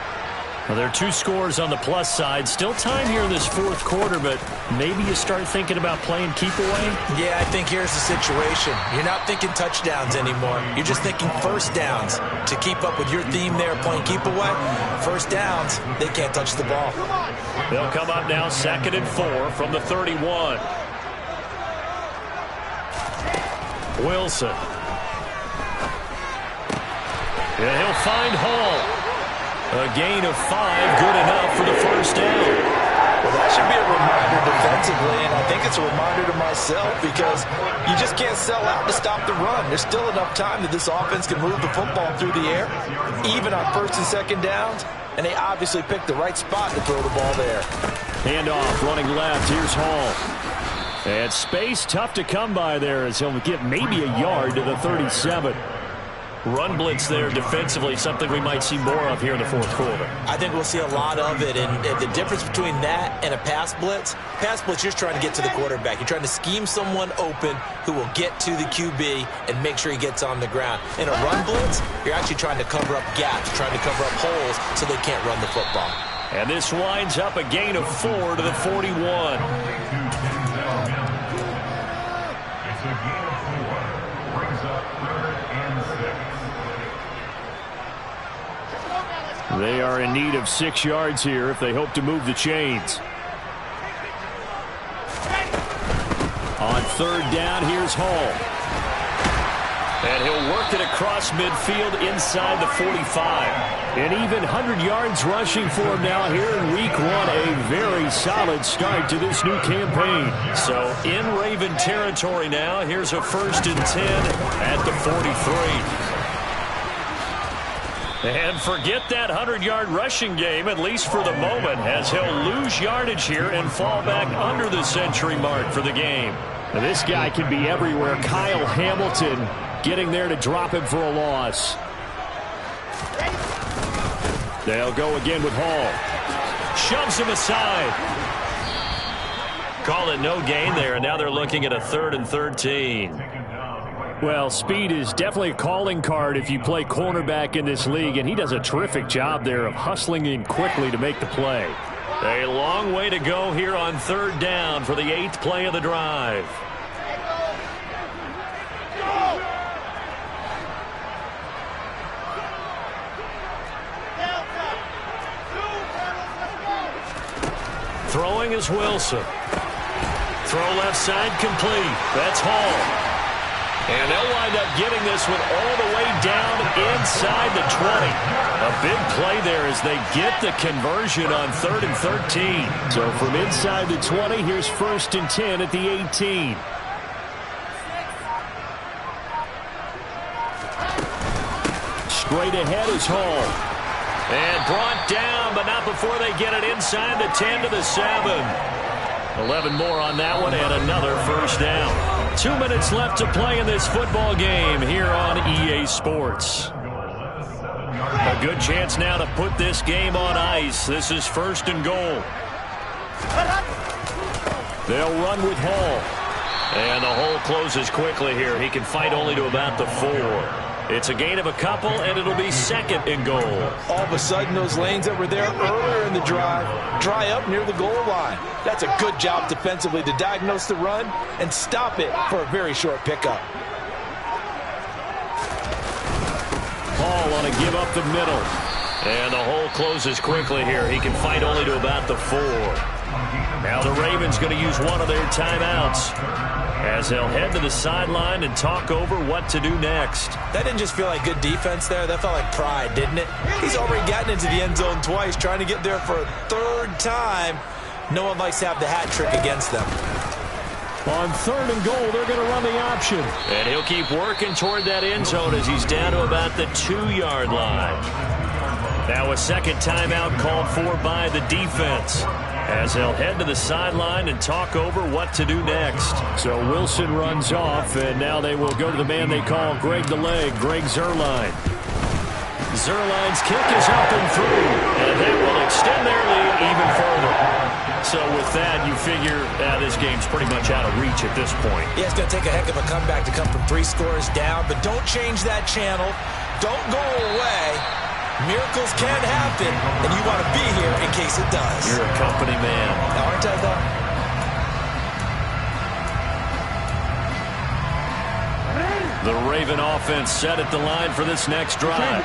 Well, there are 2 scores on the plus side. Still time here in this fourth quarter, but maybe you start thinking about playing keep away? Yeah, I think here's the situation. You're not thinking touchdowns anymore. You're just thinking first downs. To keep up with your theme there, playing keep away, first downs, they can't touch the ball. They'll come up now 2nd and 4 from the 31. Wilson. And he'll find Hall. A gain of 5, good enough for the first down. Well, that should be a reminder defensively, and I think it's a reminder to myself because you just can't sell out to stop the run. There's still enough time that this offense can move the football through the air, even on 1st and 2nd downs, and they obviously picked the right spot to throw the ball there. Handoff, running left, here's Hall. And space tough to come by there as he'll get maybe a yard to the 37. Run blitz there defensively, something we might see more of here in the fourth quarter. I think we'll see a lot of it, and the difference between that and a pass blitz, you're just trying to get to the quarterback. You're trying to scheme someone open who will get to the QB and make sure he gets on the ground. In a run blitz, you're actually trying to cover up gaps, trying to cover up holes so they can't run the football. And this winds up a gain of 4 to the 41. It's a gain of 4. Brings up 3rd and 6. They are in need of 6 yards here if they hope to move the chains. On 3rd down, here's Hall. And he'll work it across midfield inside the 45. An even 100 yards rushing for him now here in Week 1. A very solid start to this new campaign. So in Raven territory now. Here's a 1st and 10 at the 43. And forget that 100-yard rushing game, at least for the moment, as he'll lose yardage here and fall back under the century mark for the game. Now this guy can be everywhere. Kyle Hamilton getting there to drop him for a loss. They'll go again with Hall. Shoves him aside. Call it no gain there, and now they're looking at a 3rd and 13. Well, speed is definitely a calling card if you play cornerback in this league, and he does a terrific job there of hustling in quickly to make the play. A long way to go here on 3rd down for the 8th play of the drive. Throwing is Wilson. Throw left side complete. That's Hall. And they'll wind up getting this one all the way down inside the 20. A big play there as they get the conversion on 3rd and 13. So from inside the 20, here's 1st and 10 at the 18. Straight ahead is Hall. And brought down, but not before they get it inside the 10 to the 7. 11 more on that one, and another 1st down. 2 minutes left to play in this football game here on EA Sports. A good chance now to put this game on ice. This is 1st and goal. They'll run with Hall. And the hole closes quickly here. He can fight only to about the 4. It's a gain of a couple, and it'll be 2nd and goal. All of a sudden, those lanes that were there earlier in the drive dry up near the goal line. That's a good job defensively to diagnose the run and stop it for a very short pickup. Hall on a give up the middle. And the hole closes quickly here. He can fight only to about the 4. Now the Ravens going to use one of their timeouts as they'll head to the sideline and talk over what to do next. That didn't just feel like good defense there. That felt like pride, didn't it? He's already gotten into the end zone twice, trying to get there for a 3rd time. No one likes to have the hat trick against them. On 3rd and goal, they're going to run the option. And he'll keep working toward that end zone as he's down to about the 2-yard line. Now a 2nd timeout called for by the defense, as they'll head to the sideline and talk over what to do next. So Wilson runs off, and now they will go to the man they call Greg the Leg, Greg Zuerlein. Zuerlein's kick is up and through, and that will extend their lead even further. So with that, you figure this game's pretty much out of reach at this point. Yeah, it's going to take a heck of a comeback to come from 3 scores down, but don't change that channel. Don't go away. Miracles can happen, and you want to be here in case it does. You're a company man. Now, aren't I, though? The Raven offense set at the line for this next drive.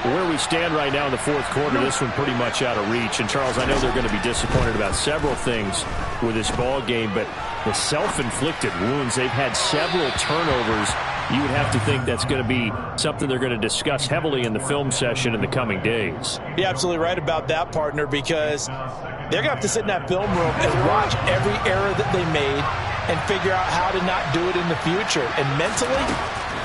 Where we stand right now in the 4th quarter, this one pretty much out of reach. And, Charles, I know they're going to be disappointed about several things with this ball game, but the self-inflicted wounds, they've had several turnovers. You would have to think that's going to be something they're going to discuss heavily in the film session in the coming days. You're absolutely right about that, partner, because they're going to have to sit in that film room and watch every error that they made and figure out how to not do it in the future. And mentally,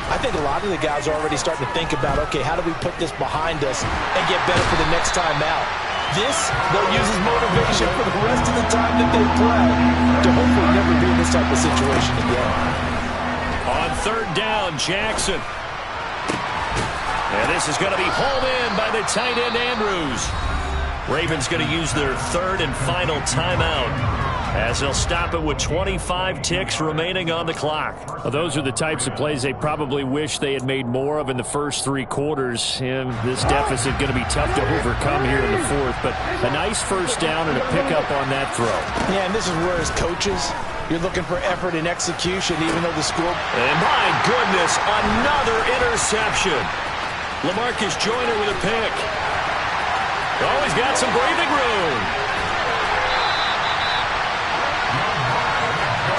I think a lot of the guys are already starting to think about, okay, how do we put this behind us and get better for the next time out? This, they'll use as motivation for the rest of the time that they play to hopefully never be in this type of situation again. On 3rd down, Jackson. And this is going to be hauled in by the tight end, Andrews. Ravens going to use their 3rd and final timeout as they'll stop it with 25 ticks remaining on the clock. Well, those are the types of plays they probably wish they had made more of in the first 3 quarters. And this deficit going to be tough to overcome here in the 4th. But a nice 1st down and a pickup on that throw. Yeah, and this is where as coaches, you're looking for effort and execution, even though the score... And my goodness, another interception. LaMarcus Joyner with a pick. Oh, he's got some breathing room.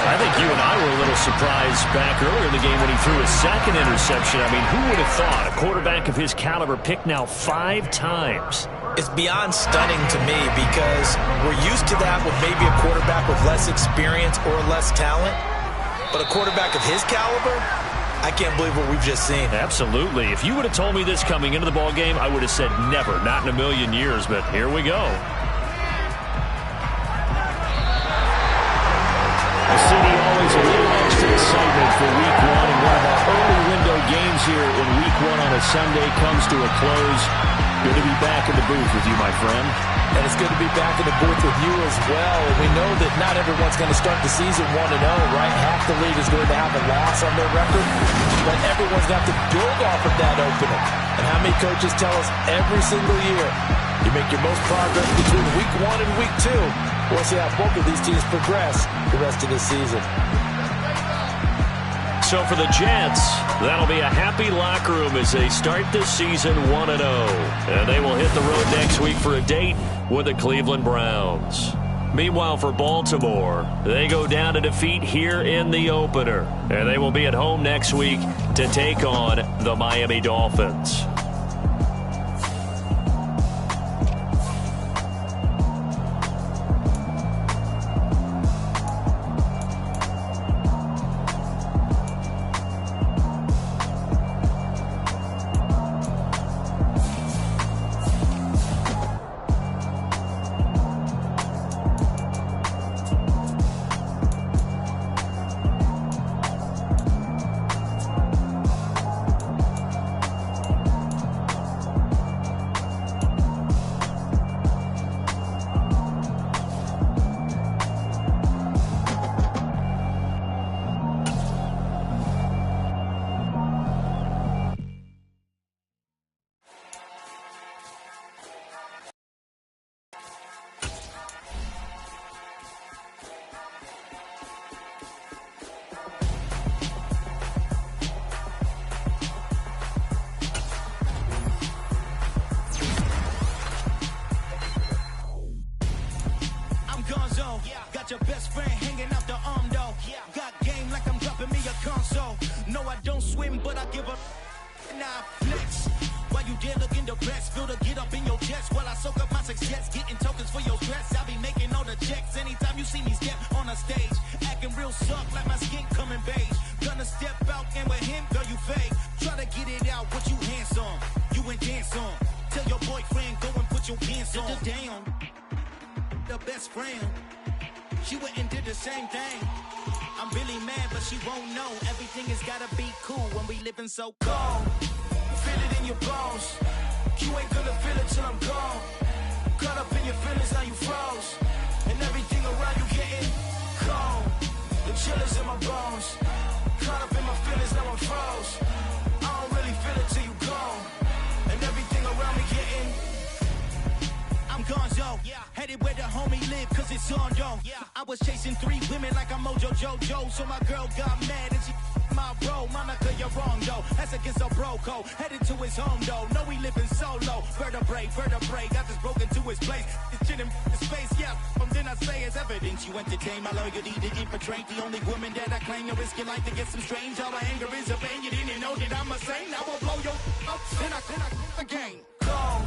I think you and I were a little surprised back earlier in the game when he threw his 2nd interception. I mean, who would have thought a quarterback of his caliber picked now 5 times? It's beyond stunning to me because we're used to that with maybe a quarterback with less experience or less talent. But a quarterback of his caliber, I can't believe what we've just seen. Absolutely. If you would have told me this coming into the ball game, I would have said never, not in a million years, but here we go. The city always a little extra excitement for Week 1, and one of our early window games here in Week 1 on a Sunday comes to a close. Good to be back in the booth with you, my friend. And it's good to be back in the booth with you as well. We know that not everyone's going to start the season 1-0, right? Half the league is going to have a loss on their record, but everyone's got to build off of that opener. And how many coaches tell us every single year, you make your most progress between Week 1 and Week 2. We'll see how both of these teams progress the rest of the season. So for the Jets, that'll be a happy locker room as they start this season 1-0. And they will hit the road next week for a date with the Cleveland Browns. Meanwhile, for Baltimore, they go down to defeat here in the opener. And they will be at home next week to take on the Miami Dolphins. Got your best friend hanging out the arm though. Got game like I'm dropping me a console. No, I don't swim, but I give a nah flex. While you there looking the best, feel the get up in your chest while I soak up my success, getting tokens for your stress. I be making all the checks anytime you see me step on a stage, acting real suck like my skin coming beige. Gonna step out and with him, girl, you fake. Try to get it out, what you handsome, you ain't dance on. Tell your boyfriend go and put your pants on. Down, the best friend. She went and did the same thing. I'm really mad, but she won't know. Everything has gotta be cool when we living so cold. Feel it in your bones. You ain't gonna feel it till I'm gone. Caught up in your feelings, now you froze. And everything around you getting cold. The chill is in my bones. Caught up in my feelings, now I'm froze. I don't really feel it till you gone. And everything around me getting I'm gonzo, headed where the homie live, cause it's on, yo. I was chasing 3 women like I'm Mojo Jojo, so my girl got mad and she my bro. Monica, you're wrong, though. That's against a bro code. Headed to his home, though. No, he living solo. Vertebrae, got this broken to his place. It's chin in his face, yeah. Then I say it's evidence you entertain my loyalty to infiltrate. The only woman that I claim, you risk your life to get some strange. All my anger is a pain. You didn't know that I'm a saint. I will blow your up, then I again. Go.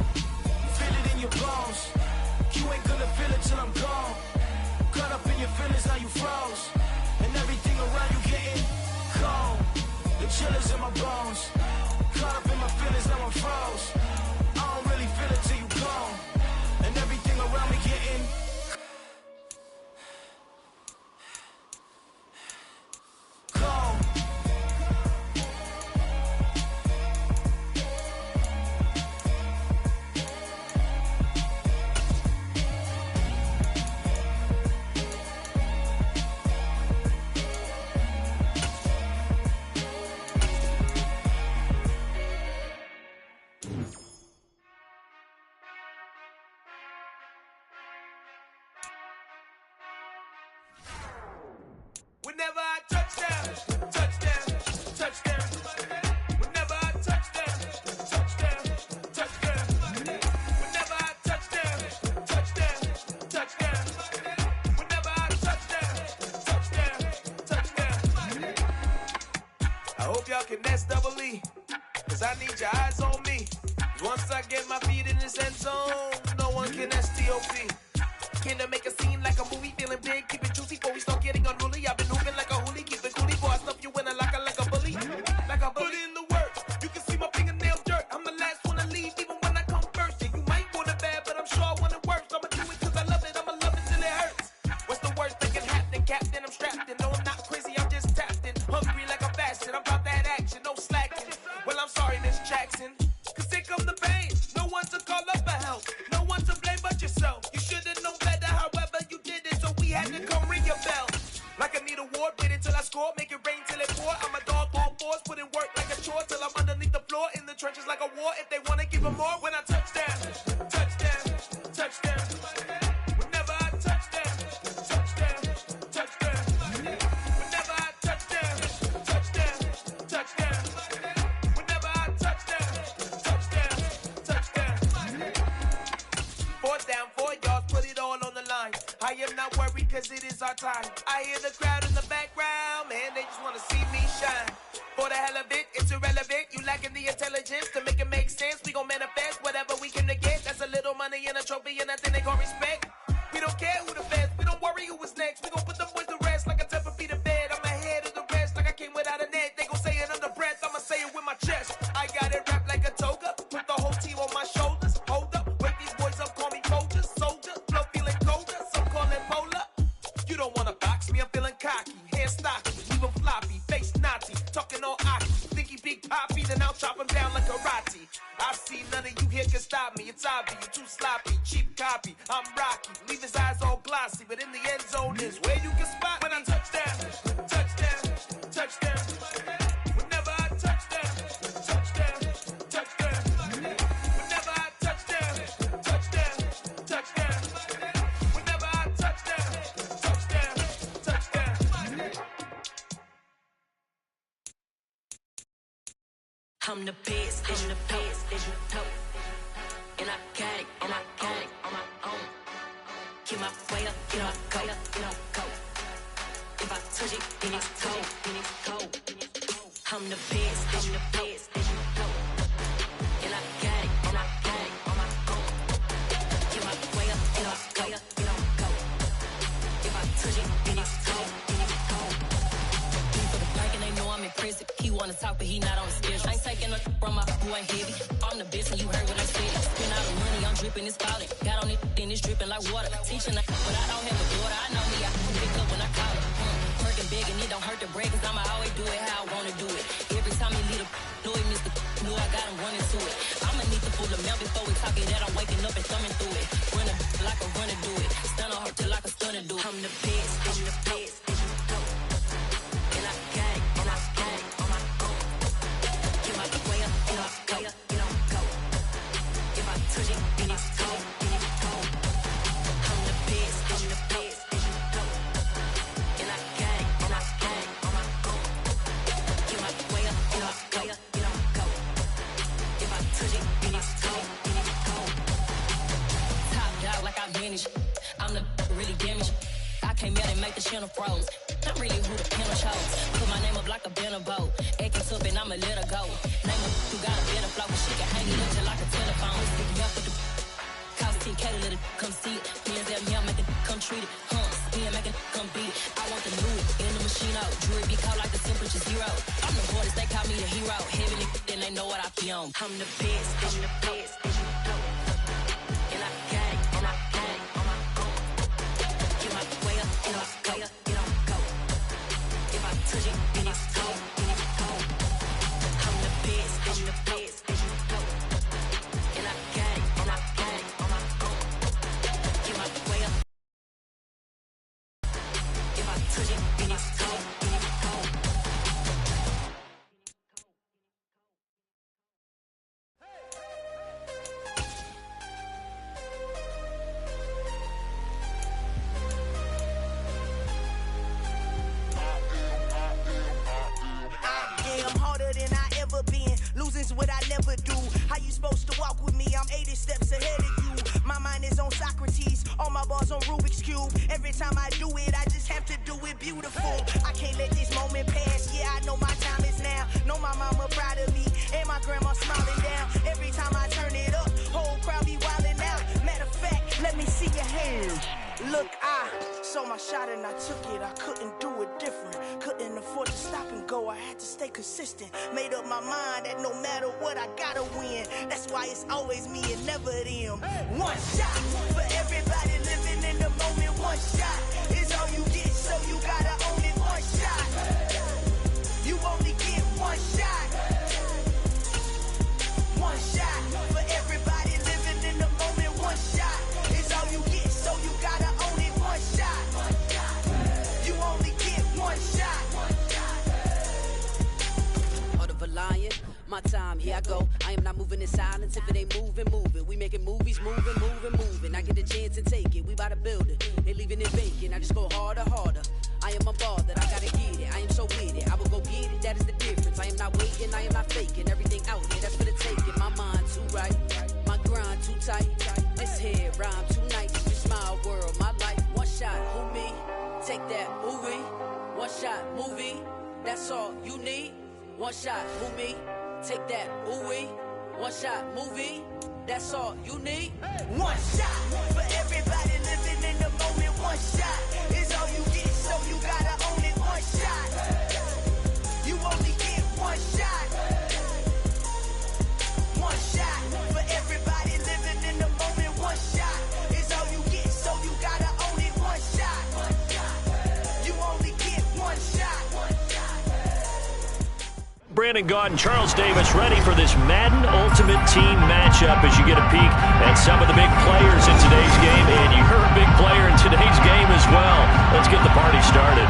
Feel it in your bones. You ain't gonna feel it till I'm gone. Caught up in your feelings, now you froze. And everything around you getting cold. The chill is in my bones. Caught up in my feelings, now I'm froze. I don't really feel it till you gone. And everything around me getting cold. Whenever I touchdown, touchdown, touchdown. Whenever I touchdown, touchdown, touchdown. Whenever I touchdown, touchdown, touchdown. Whenever I touchdown, touchdown, touchdown. I hope y'all can nest double E, cause I need your eyes on me. Once I get my feet in this end zone, no one can STOP. Can I make a scene like a movie, feeling big, keep it juicy before we start getting unruly. I've been moving like a hoolie, keep it coolie, boy, I stuff you in a locker like a bully. Like tour till I'm underneath the floor in the trenches like a war. If they wanna give them more, when I touch down, touchdown, touchdown. Whenever I touch down, touchdown, touchdown. Whenever I touch down, touchdown, touchdown. Whenever I touch down, touchdown, touchdown. 4th down, 4 yards, put it all on the line. I am not worried cause it is our time. I hear the crowd in the background, man, they just wanna see me shine. For the hell of it, it's irrelevant. You lacking the intelligence to make it make sense. We gon' manifest whatever we came to get. That's a little money and a trophy and nothing they gon' respect. We don't care who the best, we don't worry who is next. We gon' put them boys to rest like a 10 feet of bed. I'm ahead of the rest like I came without a net. They gon' say it under breath, I'ma say it with my chest. I got it wrapped like a toga, put the whole team on my shoulders. Hold up, wake these boys up, call me soldier, soldier. Flow feeling colder, some call it polar. You don't wanna box me, I'm feeling cocky. Hair stocky, leave 'em floppy, face naughty. Talking all aki, think he big poppy, then I'll chop him down like karate. I see none of you here can stop me. It's obvious, you too sloppy, cheap copy. I'm Rocky, leave his eyes all glossy, but in the end zone is where you can spot when I touchdown, touchdown, touchdown. Whenever I touchdown, touchdown, touchdown. Whenever I touchdown, touchdown, touchdown. Whenever I touchdown, touchdown, touchdown. I'm the best, I'm the best, as you know. And I got it, and I got it on my own. Get my way up, get my go, get my go. If I touch it, then it's cold, then it's cold. I'm the best, as you know. And I got it, and I got it on my own. Get my way up, get my go, get my go. If I touch it, then it's cold, then it's cold. For the bike and they know I'm impressive. He wanna talk, but he not on the schedule. I ain't taking a from my boy heavy. I'm the best and you heard what I said. Spend all the money, I'm dripping, it's falling. Got on it, then it's dripping like water. Teaching but I don't have a daughter. I know me, I can pick up when I call it. Working big and it don't hurt to break, cause I'ma always do it how I wanna do it. Every time he lead a know he missed the know I got him running to it. I'ma need the full amount before we talk it that I'm waking up and thumbing through it. Run a like a runner do it. Stun on her till like a stunner do it. I'm the best, I'm the best, as you know. And I got it, and I got it on my own. Get my way up, get my go, get on go. If I touch it, then it's cold, then it's cold. I'm the best, I'm the best, as you know. And I got it, and I got it on my own. Get my way up, get my go, get on go. If I touch it, then it's cold, then it's cold. Top dog like I manage. I'm the really damaged. I came out and make the channel froze. I'm really who the panel chose. Put my name up like a banner boat. Acting tough and I'ma let her go. Name her who got a better flow. She can hang it up just like a telephone. Stick me up with the cost 10K to let it come see it. Hands at me, I'm making come treat it. Spin, making come beat it. I want the new in the machine out. Jewelry be called like the temperature 0. I'm the hardest, they call me the hero. Heaven then they know what I be on. I'm the best, I'm the best, as you know. And I got it, and I got it on my own. Get my way up, get my go, get on go. If I touch it, then it's cold, then it's cold. I'm the best, I'm the best, as you know. And I got it, and I got it on my own. Get my way up. If I touch it, then it's cold, then it's cold. I'm harder than I ever been. Losing's what I never do. How you supposed to walk with me? I'm 80 steps ahead of you. My mind is on Socrates. All my bars on Rubik's Cube. Every time I do it, I just have to do it beautiful. I can't let this moment pass. Yeah, I know my time is now. Know my mama proud of me. And my grandma smiling down. Every time I turn it up, whole crowd be wildin' out. Matter of fact, let me see your hands. Look, I saw my shot and I took it. I couldn't do it different. Couldn't afford to stop and go. I had to stay consistent. Made up my mind that no matter what, I gotta win. That's why it's always me and never them. One shot for everybody living in the moment. One shot is all you get, so you gotta own it. One shot. You only get one shot. One shot for everybody living in the moment. One shot is all you get, so you gotta own it. One shot. You only get one shot. Heart of a lion, here I go. I am not moving in silence. If it ain't moving, moving. We making movies, moving, moving, moving. I get a chance and take it. We bout to build it. They leaving it vacant. I just go harder, harder. I am unbothered. I gotta get it. I am so with it. I will go get it. That is the difference. I am not waiting. I am not faking. Everything out here, that's for the taking. My mind too right. My grind too tight. This head rhyme too nice. It's my world, my life. One shot, who me? Take that, movie. One shot, movie. That's all you need. One shot, who me? Take that, ooh-wee. One shot, movie. That's all you need. One shot for everybody living in the moment. One shot is all you get, so you gotta own it. One shot. You only get one shot. One shot for everybody living in the moment. One shot is all you get, so you gotta own it. One shot. You only get one shot. Brandon Gaudin, Charles Davis ready for this Madden Ultimate Team matchup as you get a peek at some of the big players in today's game. And you're a big player in today's game as well. Let's get the party started.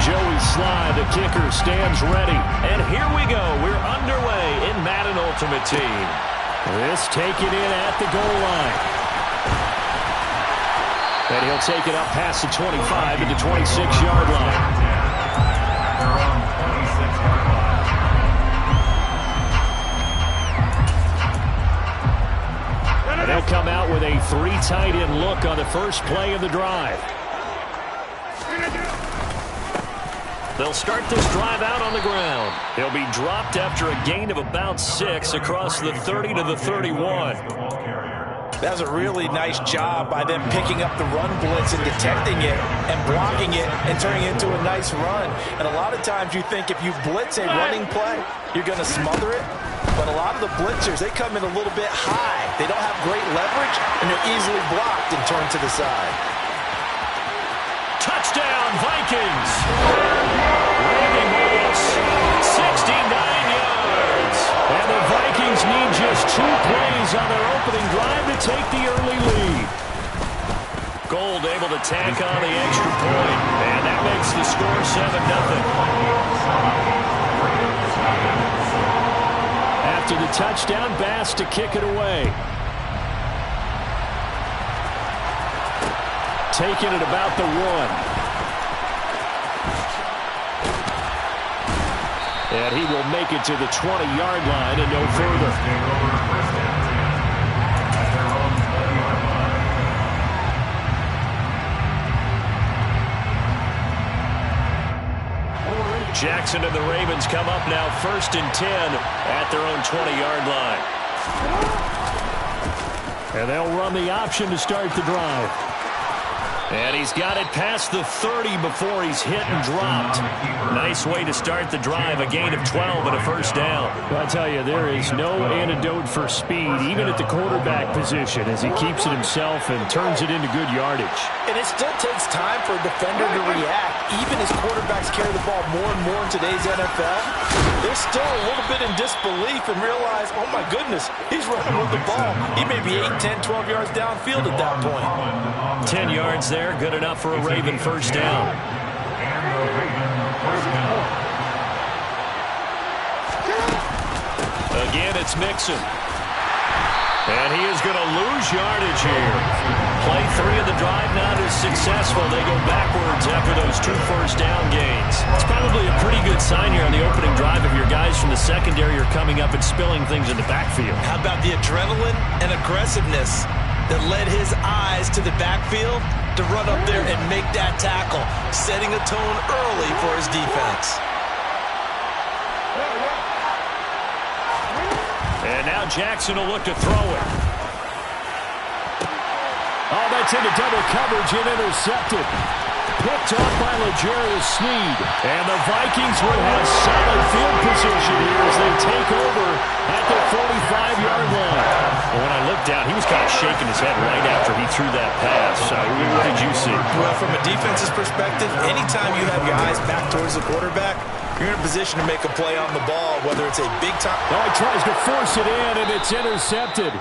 Joey Sly, the kicker, stands ready. And here we go. We're underway in Madden Ultimate Team. This taken in at the goal line. And he'll take it up past the 25 to the 26-yard line. Their own 26-yard line. And they'll come out with a 3 tight end look on the first play of the drive. They'll start this drive out on the ground. He'll be dropped after a gain of about 6 across the 30 to the 31. That was a really nice job by them picking up the run blitz and detecting it and blocking it and turning it into a nice run. And a lot of times you think if you blitz a running play, you're going to smother it. But a lot of the blitzers, they come in a little bit high. They don't have great leverage, and they're easily blocked and turned to the side. Touchdown, Vikings! Randy Moss, 69 yards. And the Vikings need just 2 plays on their opening drive to take the early lead. Gold able to tack on the extra point, and that makes the score 7-0. After the touchdown, Bass to kick it away. Taking it about the 1. And he will make it to the 20-yard line and no further. Jackson and the Ravens come up now 1st and 10 at their own 20-yard line. And they'll run the option to start the drive. And he's got it past the 30 before he's hit and dropped. Nice way to start the drive. A gain of 12 and a first down. Well, I tell you, there is no antidote for speed, even at the quarterback position, as he keeps it himself and turns it into good yardage. And it still takes time for a defender to react. Even as quarterbacks carry the ball more and more in today's NFL, they're still a little bit in disbelief and realize, oh my goodness, he's running with the ball. He may be 8, 10, 12 yards downfield at that point. 10 yards there, good enough for a Raven first down. Again, it's Mixon. And he is going to lose yardage here. Play 3 of the drive not as successful. They go backwards after those 2 first down gains. It's probably a pretty good sign here on the opening drive if your guys from the secondary are coming up and spilling things in the backfield. How about the adrenaline and aggressiveness that led his eyes to the backfield to run up there and make that tackle, setting a tone early for his defense. And now Jackson will look to throw it. Oh, that's into double coverage and intercepted. Picked off by L'Jarius Sneed. And the Vikings will have solid field position here as they take over at the 45-yard line. Well, when I looked down, he was kind of shaking his head right after he threw that pass. What did you see? Well, from a defense's perspective, anytime you have your eyes back towards the quarterback, you're in a position to make a play on the ball, whether it's a big time. Oh, he tries to force it in, and it's intercepted.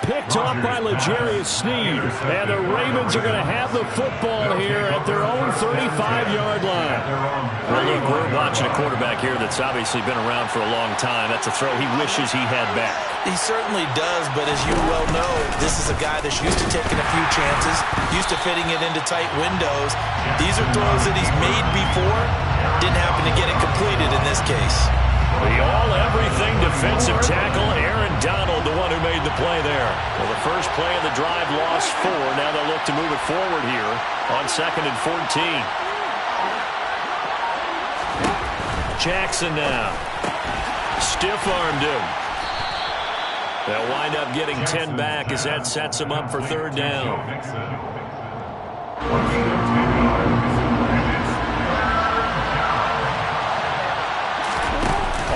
Picked off by L'Jarius Sneed. And the Ravens are going to have the football here at their own 35-yard line. Well, look, we're watching a quarterback here that's obviously been around for a long time. That's a throw he wishes he had back. He certainly does, but as you well know, this is a guy that's used to taking a few chances, used to fitting it into tight windows. These are throws that he's made before. Didn't happen to get it completed in this case. The all-everything defensive tackle, Aaron Donald, the one who made the play there. Well, the first play of the drive lost 4. Now they'll look to move it forward here on 2nd and 14. Jackson now. Stiff-armed him. They'll wind up getting 10 back as that sets them up for 3rd down.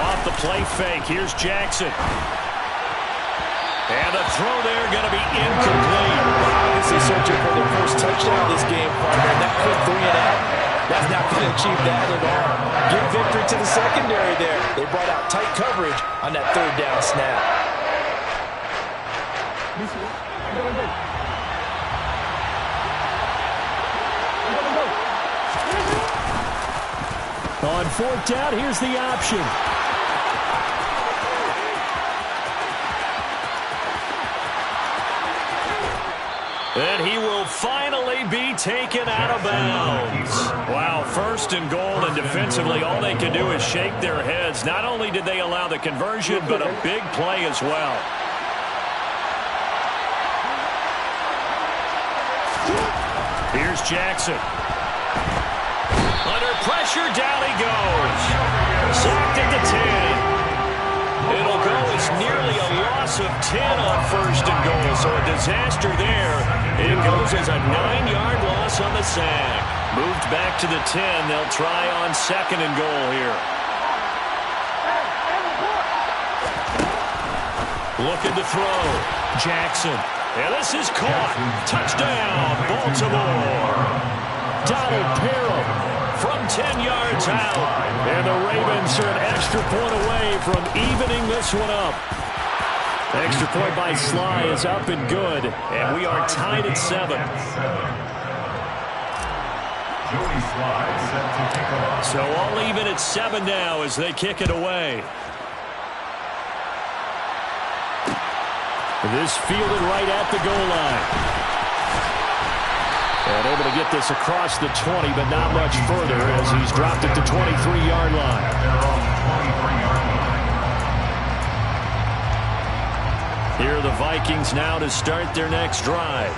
Off the play fake, here's Jackson. And the throw there going to be incomplete. Obviously searching for their first touchdown this game, partner. That quick 3-and-out. That's not going to achieve that at all. Give victory to the secondary there. They brought out tight coverage on that 3rd down snap. On 4th down, here's the option. And he will finally be taken out of bounds. Wow, 1st and goal, and defensively all they can do is shake their heads. Not only did they allow the conversion, but a big play as well. Here's Jackson. Under pressure, down he goes. Sacked at the 10. It'll go as nearly a loss of 10 on 1st and goal, so a disaster there. It goes as a 9-yard loss on the sack. Moved back to the 10. They'll try on 2nd and goal here. Looking to throw. Jackson. And this is caught. Touchdown, Baltimore. Donald Parham from 10 yards out. And the Ravens are an extra point away from evening this one up. Extra point by Sly is up and good. And we are tied at 7. So all even at 7 now as they kick it away. This fielded right at the goal line. And able to get this across the 20, but not much further as he's dropped at the 23-yard line. Here are the Vikings now to start their next drive.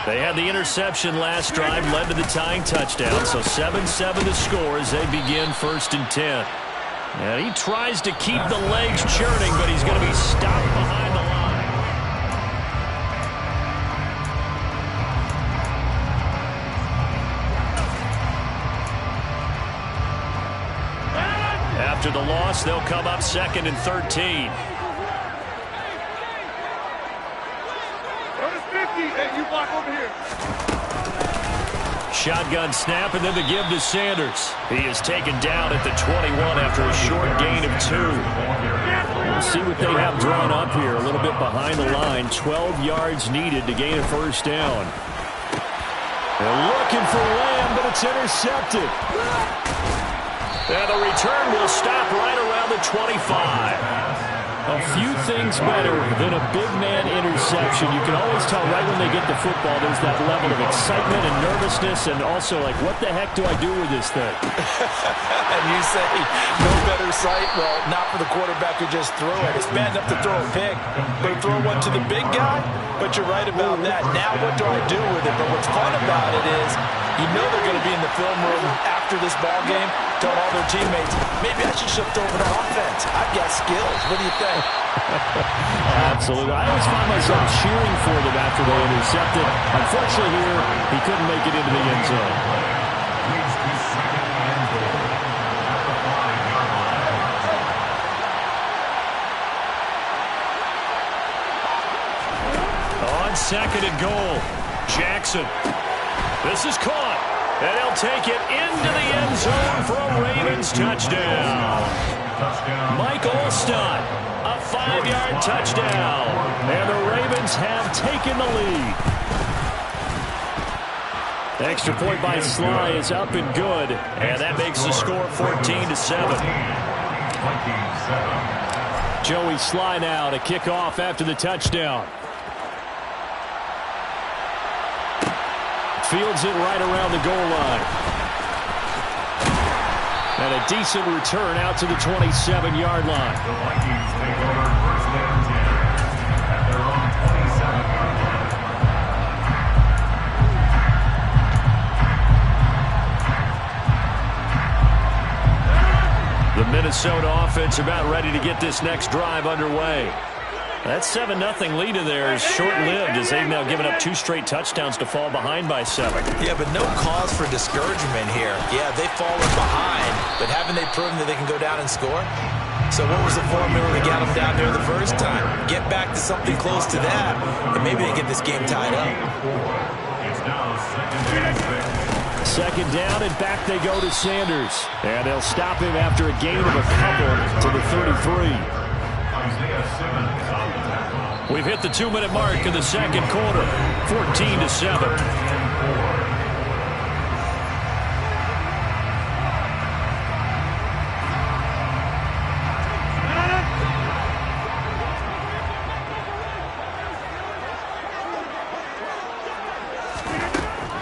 They had the interception last drive, led to the tying touchdown, so 7-7 to score as they begin 1st and 10. And he tries to keep the legs churning, but he's going to be stopped behind the line. After the loss, they'll come up 2nd and 13. Shotgun snap, and then the give to Sanders. He is taken down at the 21 after a short gain of 2. We'll see what they have drawn up here. A little bit behind the line. 12 yards needed to gain a 1st down. They're looking for Lamb, but it's intercepted. And the return will stop right around the 25. A few things better than a big man interception. You can always tell right when they get the football, there's that level of excitement and nervousness, and also like, what the heck do I do with this thing? And you say, no better sight? Well, not for the quarterback who just threw it. It's bad enough to throw a pick, but throw one to the big guy? But you're right about that. Now what do I do with it? But what's fun about it is, you know they're going to be in the film room after this ball game, telling all their teammates, maybe I should shift over to offense. I've got skills. What do you think? Absolutely. I always find myself cheering for them after they intercepted. Unfortunately here, he couldn't make it into the end zone. On 2nd and goal, Jackson. This is caught. And he'll take it into the end zone for a Ravens touchdown. Mike Olstad, a 5-yard touchdown. And the Ravens have taken the lead. Extra point by Sly is up and good. And that makes the score 14-7. Joey Sly now to kick off after the touchdown. Fields it right around the goal line. And a decent return out to the 27-yard line. The Vikings take over first and 10 at their own 27-yard line. The Minnesota offense about ready to get this next drive underway. That 7-0 lead in there is short-lived as they've now given up 2 straight touchdowns to fall behind by 7. Yeah, but no cause for discouragement here. Yeah, they've fallen behind, but haven't they proven that they can go down and score? So what was the formula that got them down there the first time? Get back to something close to that, and maybe they get this game tied up. It's now Second down, and back they go to Sanders. And they'll stop him after a gain of a couple to the 33. Isaiah Simmons on the tackle. We've hit the 2-minute mark in the second quarter, 14-7.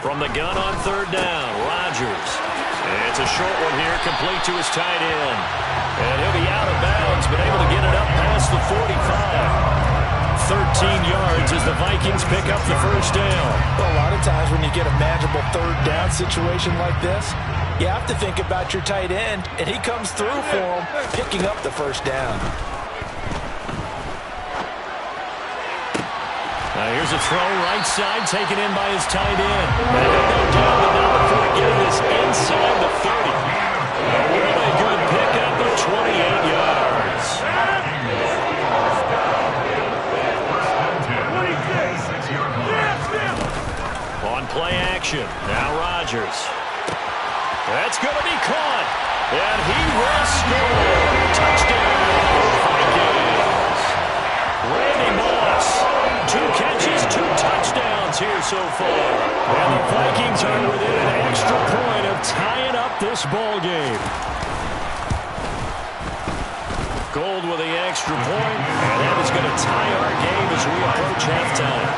From the gun on third down, Rodgers. It's a short one here, complete to his tight end. And he'll be out of bounds, but able to get it up past the 45. 13 yards as the Vikings pick up the first down. Well, a lot of times when you get a manageable third down situation like this, you have to think about your tight end, and he comes through for him, picking up the first down. Now here's a throw right side, taken in by his tight end. And he'll go down, but not before getting this inside the 30. A really good pickup of 28 yards. On play action, now Rodgers. That's going to be caught. And he will score. Touchdown, Vikings. Randy Moss. 2 catches, 2 touchdowns here so far. And the Vikings are within an extra point of tying up this ball game. Gold with the extra point, and that is going to tie our game as we approach halftime.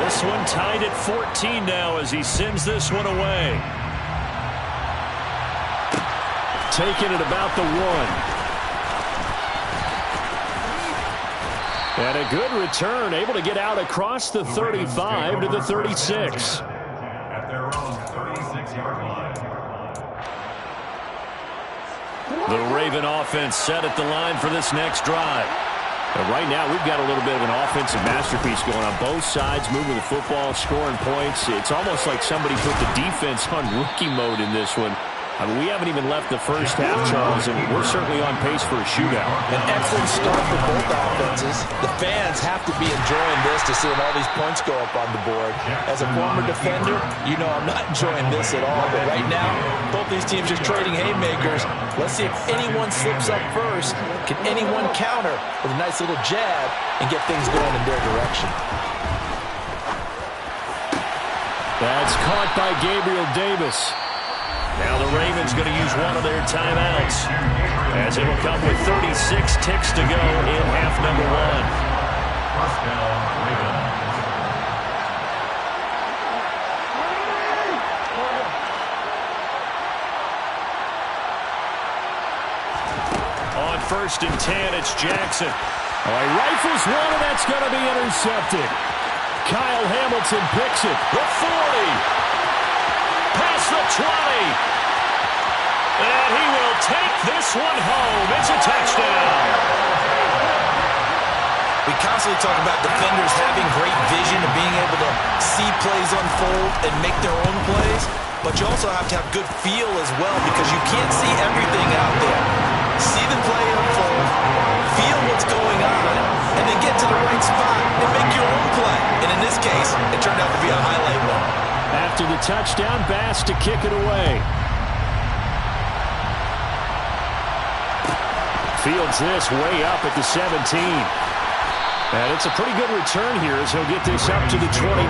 This one tied at 14 now as he sends this one away. Taking it about the 1. And a good return, able to get out across the 35 to the 36. At their own 36-yard line. The Raven offense set at the line for this next drive. But right now, we've got a little bit of an offensive masterpiece going on both sides, moving the football, scoring points. It's almost like somebody put the defense on rookie mode in this one. I mean, we haven't even left the first half, Charles, and we're certainly on pace for a shootout. An excellent start for both offenses. The fans have to be enjoying this to seeing all these points go up on the board. As a former defender, you know I'm not enjoying this at all. But right now, both these teams just trading haymakers. Let's see if anyone slips up first. Can anyone counter with a nice little jab and get things going in their direction? That's caught by Gabriel Davis. Now the Ravens going to use one of their timeouts as it'll come with 36 ticks to go in half number 1. First down, Ravens. On 1st and 10, it's Jackson. Oh, he rifles one, and that's going to be intercepted. Kyle Hamilton picks it. The 40. Past the 20. And he will take this one home. It's a touchdown. We constantly talk about defenders having great vision and being able to see plays unfold and make their own plays. But you also have to have good feel as well because you can't see everything out there. see the play unfold, feel what's going on, and then get to the right spot and make your own play. And in this case, it turned out to be a highlight one. After the touchdown, Bass to kick it away. Fields this way up at the 17. And it's a pretty good return here as he'll get this up to the 29.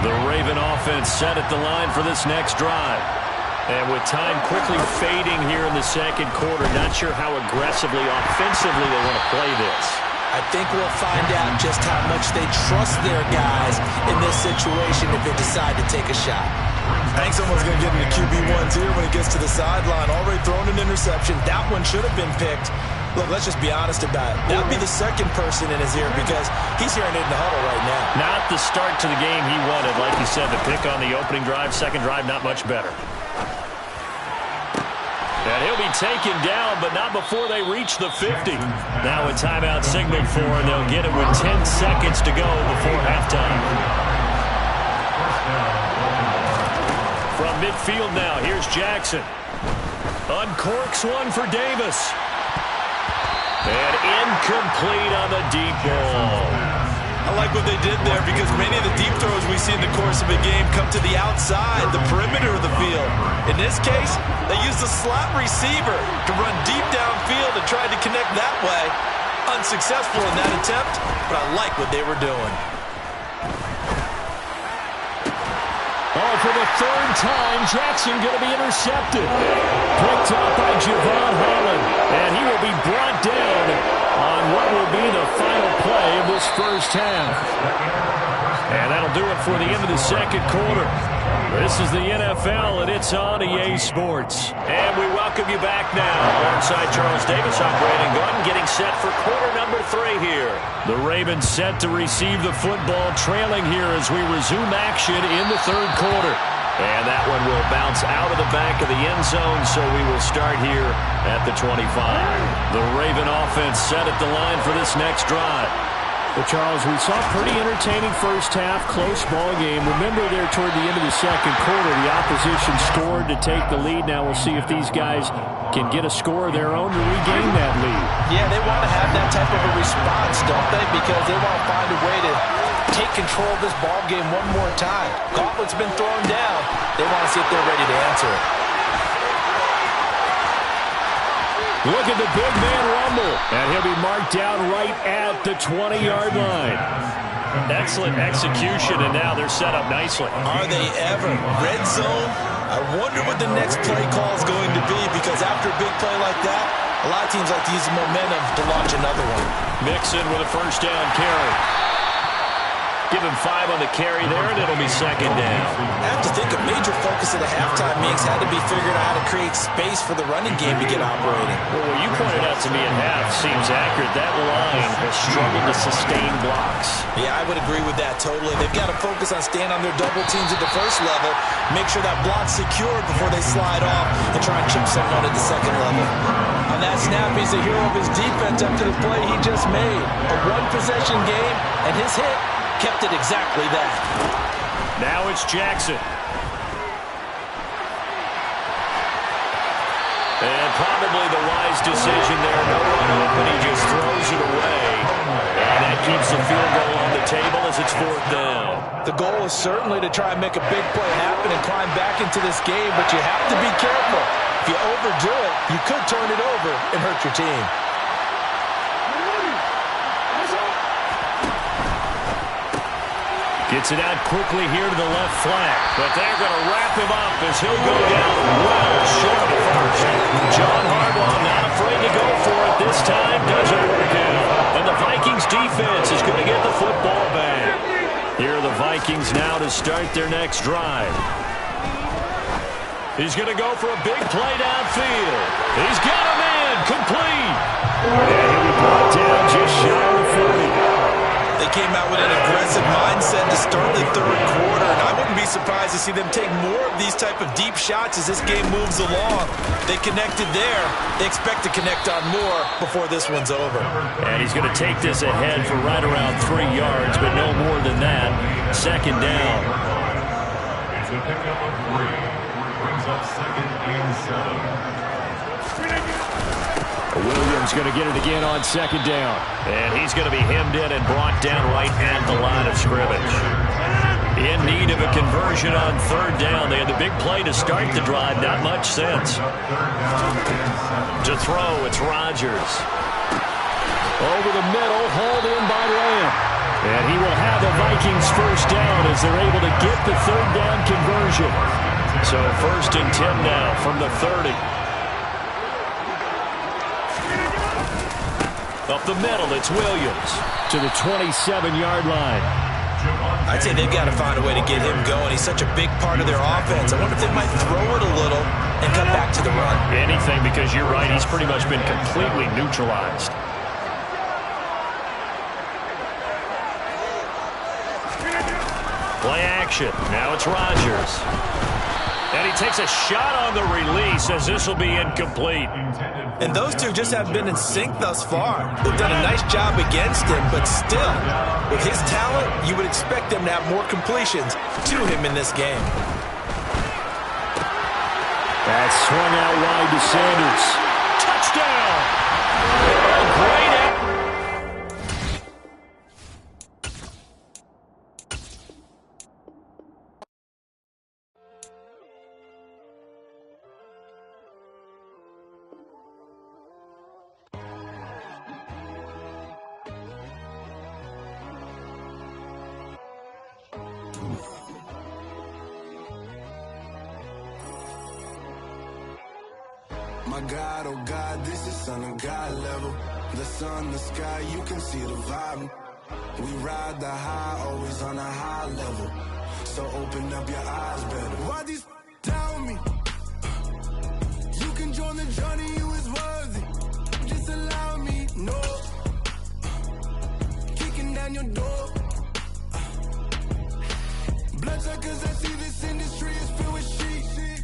The Raven offense set at the line for this next drive. And with time quickly fading here in the second quarter, not sure how aggressively, offensively they want to play this. I think we'll find out just how much they trust their guys in this situation if they decide to take a shot. I think someone's going to get into QB1s here when he gets to the sideline. Already thrown an interception. That one should have been picked. Look, let's just be honest about it. That would be the second person in his ear because he's hearing it in the huddle right now. Not the start to the game he wanted. Like you said, the pick on the opening drive, second drive, not much better. And he'll be taken down, but not before they reach the 50. Now a timeout signaled for, and they'll get it with 10 seconds to go before halftime. From midfield now, here's Jackson. Uncorks one for Davis. And incomplete on the deep ball. I like what they did there because many of the deep throws we see in the course of a game come to the outside, the perimeter of the field. In this case, they used the slot receiver to run deep downfield and tried to connect that way. Unsuccessful in that attempt, but I like what they were doing. Oh, for the third time, Jackson going to be intercepted. Picked up by Javon Holland, and he will be brought down on what will be the final play of this first half. And that'll do it for the end of the second quarter. This is the NFL, and it's on EA Sports. And we welcome you back now. Alongside Charles Davis, I'm Brandon Gaudin, getting set for quarter number 3 here. The Ravens set to receive the football, trailing here as we resume action in the third quarter. And that one will bounce out of the back of the end zone, so we will start here at the 25. The Raven offense set at the line for this next drive. Well, Charles, we saw a pretty entertaining first half, close ball game. Remember there toward the end of the second quarter, the opposition scored to take the lead. Now we'll see if these guys can get a score of their own to regain that lead. Yeah, they want to have that type of a response, don't they? Because they want to find a way to take control of this ball game one more time. Gauntlet's been thrown down. They want to see if they're ready to answer it. Look at the big man rumble, and he'll be marked down right at the 20-yard line. Excellent execution, and now they're set up nicely. Are they ever? Red zone? I wonder what the next play call is going to be, because after a big play like that, a lot of teams like to use the momentum to launch another one. Mixon with a first down carry. Give him 5 on the carry there, and it'll be second down. I have to think a major focus of the halftime meetings had to be figuring out how to create space for the running game to get operating. Well, what you pointed out to me at half seems accurate. That line has struggled to sustain blocks. Yeah, I would agree with that totally. They've got to focus on staying on their double teams at the first level, make sure that block's secured before they slide off and try and chip someone at the second level. On that snap, he's the hero of his defense after the play he just made. A one-possession game, and his hit kept it exactly that. Now it's Jackson. And probably the wise decision there. No one open, he just throws it away. And that keeps the field goal on the table as it's fourth down. The goal is certainly to try and make a big play happen and climb back into this game, but you have to be careful. If you overdo it, you could turn it over and hurt your team. Gets it out quickly here to the left flank. But they're going to wrap him up as he'll go down well short of first. John Harbaugh not afraid to go for it this time. Doesn't work out. And the Vikings defense is going to get the football back. Here are the Vikings now to start their next drive. He's going to go for a big play downfield. He's got him in. Complete. And he'll be brought down just shy of 40. They came out with an aggressive mindset to start the third quarter, and I wouldn't be surprised to see them take more of these type of deep shots as this game moves along. They connected there. They expect to connect on more before this one's over. And he's going to take this ahead for right around 3 yards, but no more than that. Second down. It's a pickup of 3. Brings up 2nd and 7. Williams going to get it again on 2nd down. And he's going to be hemmed in and brought down right at the line of scrimmage. In need of a conversion on 3rd down. They had the big play to start the drive. Not much sense. To throw, it's Rodgers. Over the middle, hauled in by Lamb. And he will have the Vikings 1st down as they're able to get the 3rd down conversion. So 1st and 10 now from the 30. Up the middle, it's Williams. To the 27-yard line. I'd say they've got to find a way to get him going. He's such a big part of their offense. I wonder if they might throw it a little and come back to the run. Anything, because you're right, he's pretty much been completely neutralized. Play action. Now it's Rodgers. And he takes a shot on the release as this will be incomplete. And those two just haven't been in sync thus far. They've done a nice job against him, but still, with his talent, you would expect them to have more completions to him in this game. That's swung out wide to Sanders. Touchdown! Oh, great. My God, oh God, this is Son of God level. The sun, the sky, you can see the vibe. We ride the high, always on a high level. So open up your eyes better. Why these tell me? You can join the journey, you is worthy. Just allow me, no. Kicking down your door. Bloodsuckers, I see this industry is filled with sheep.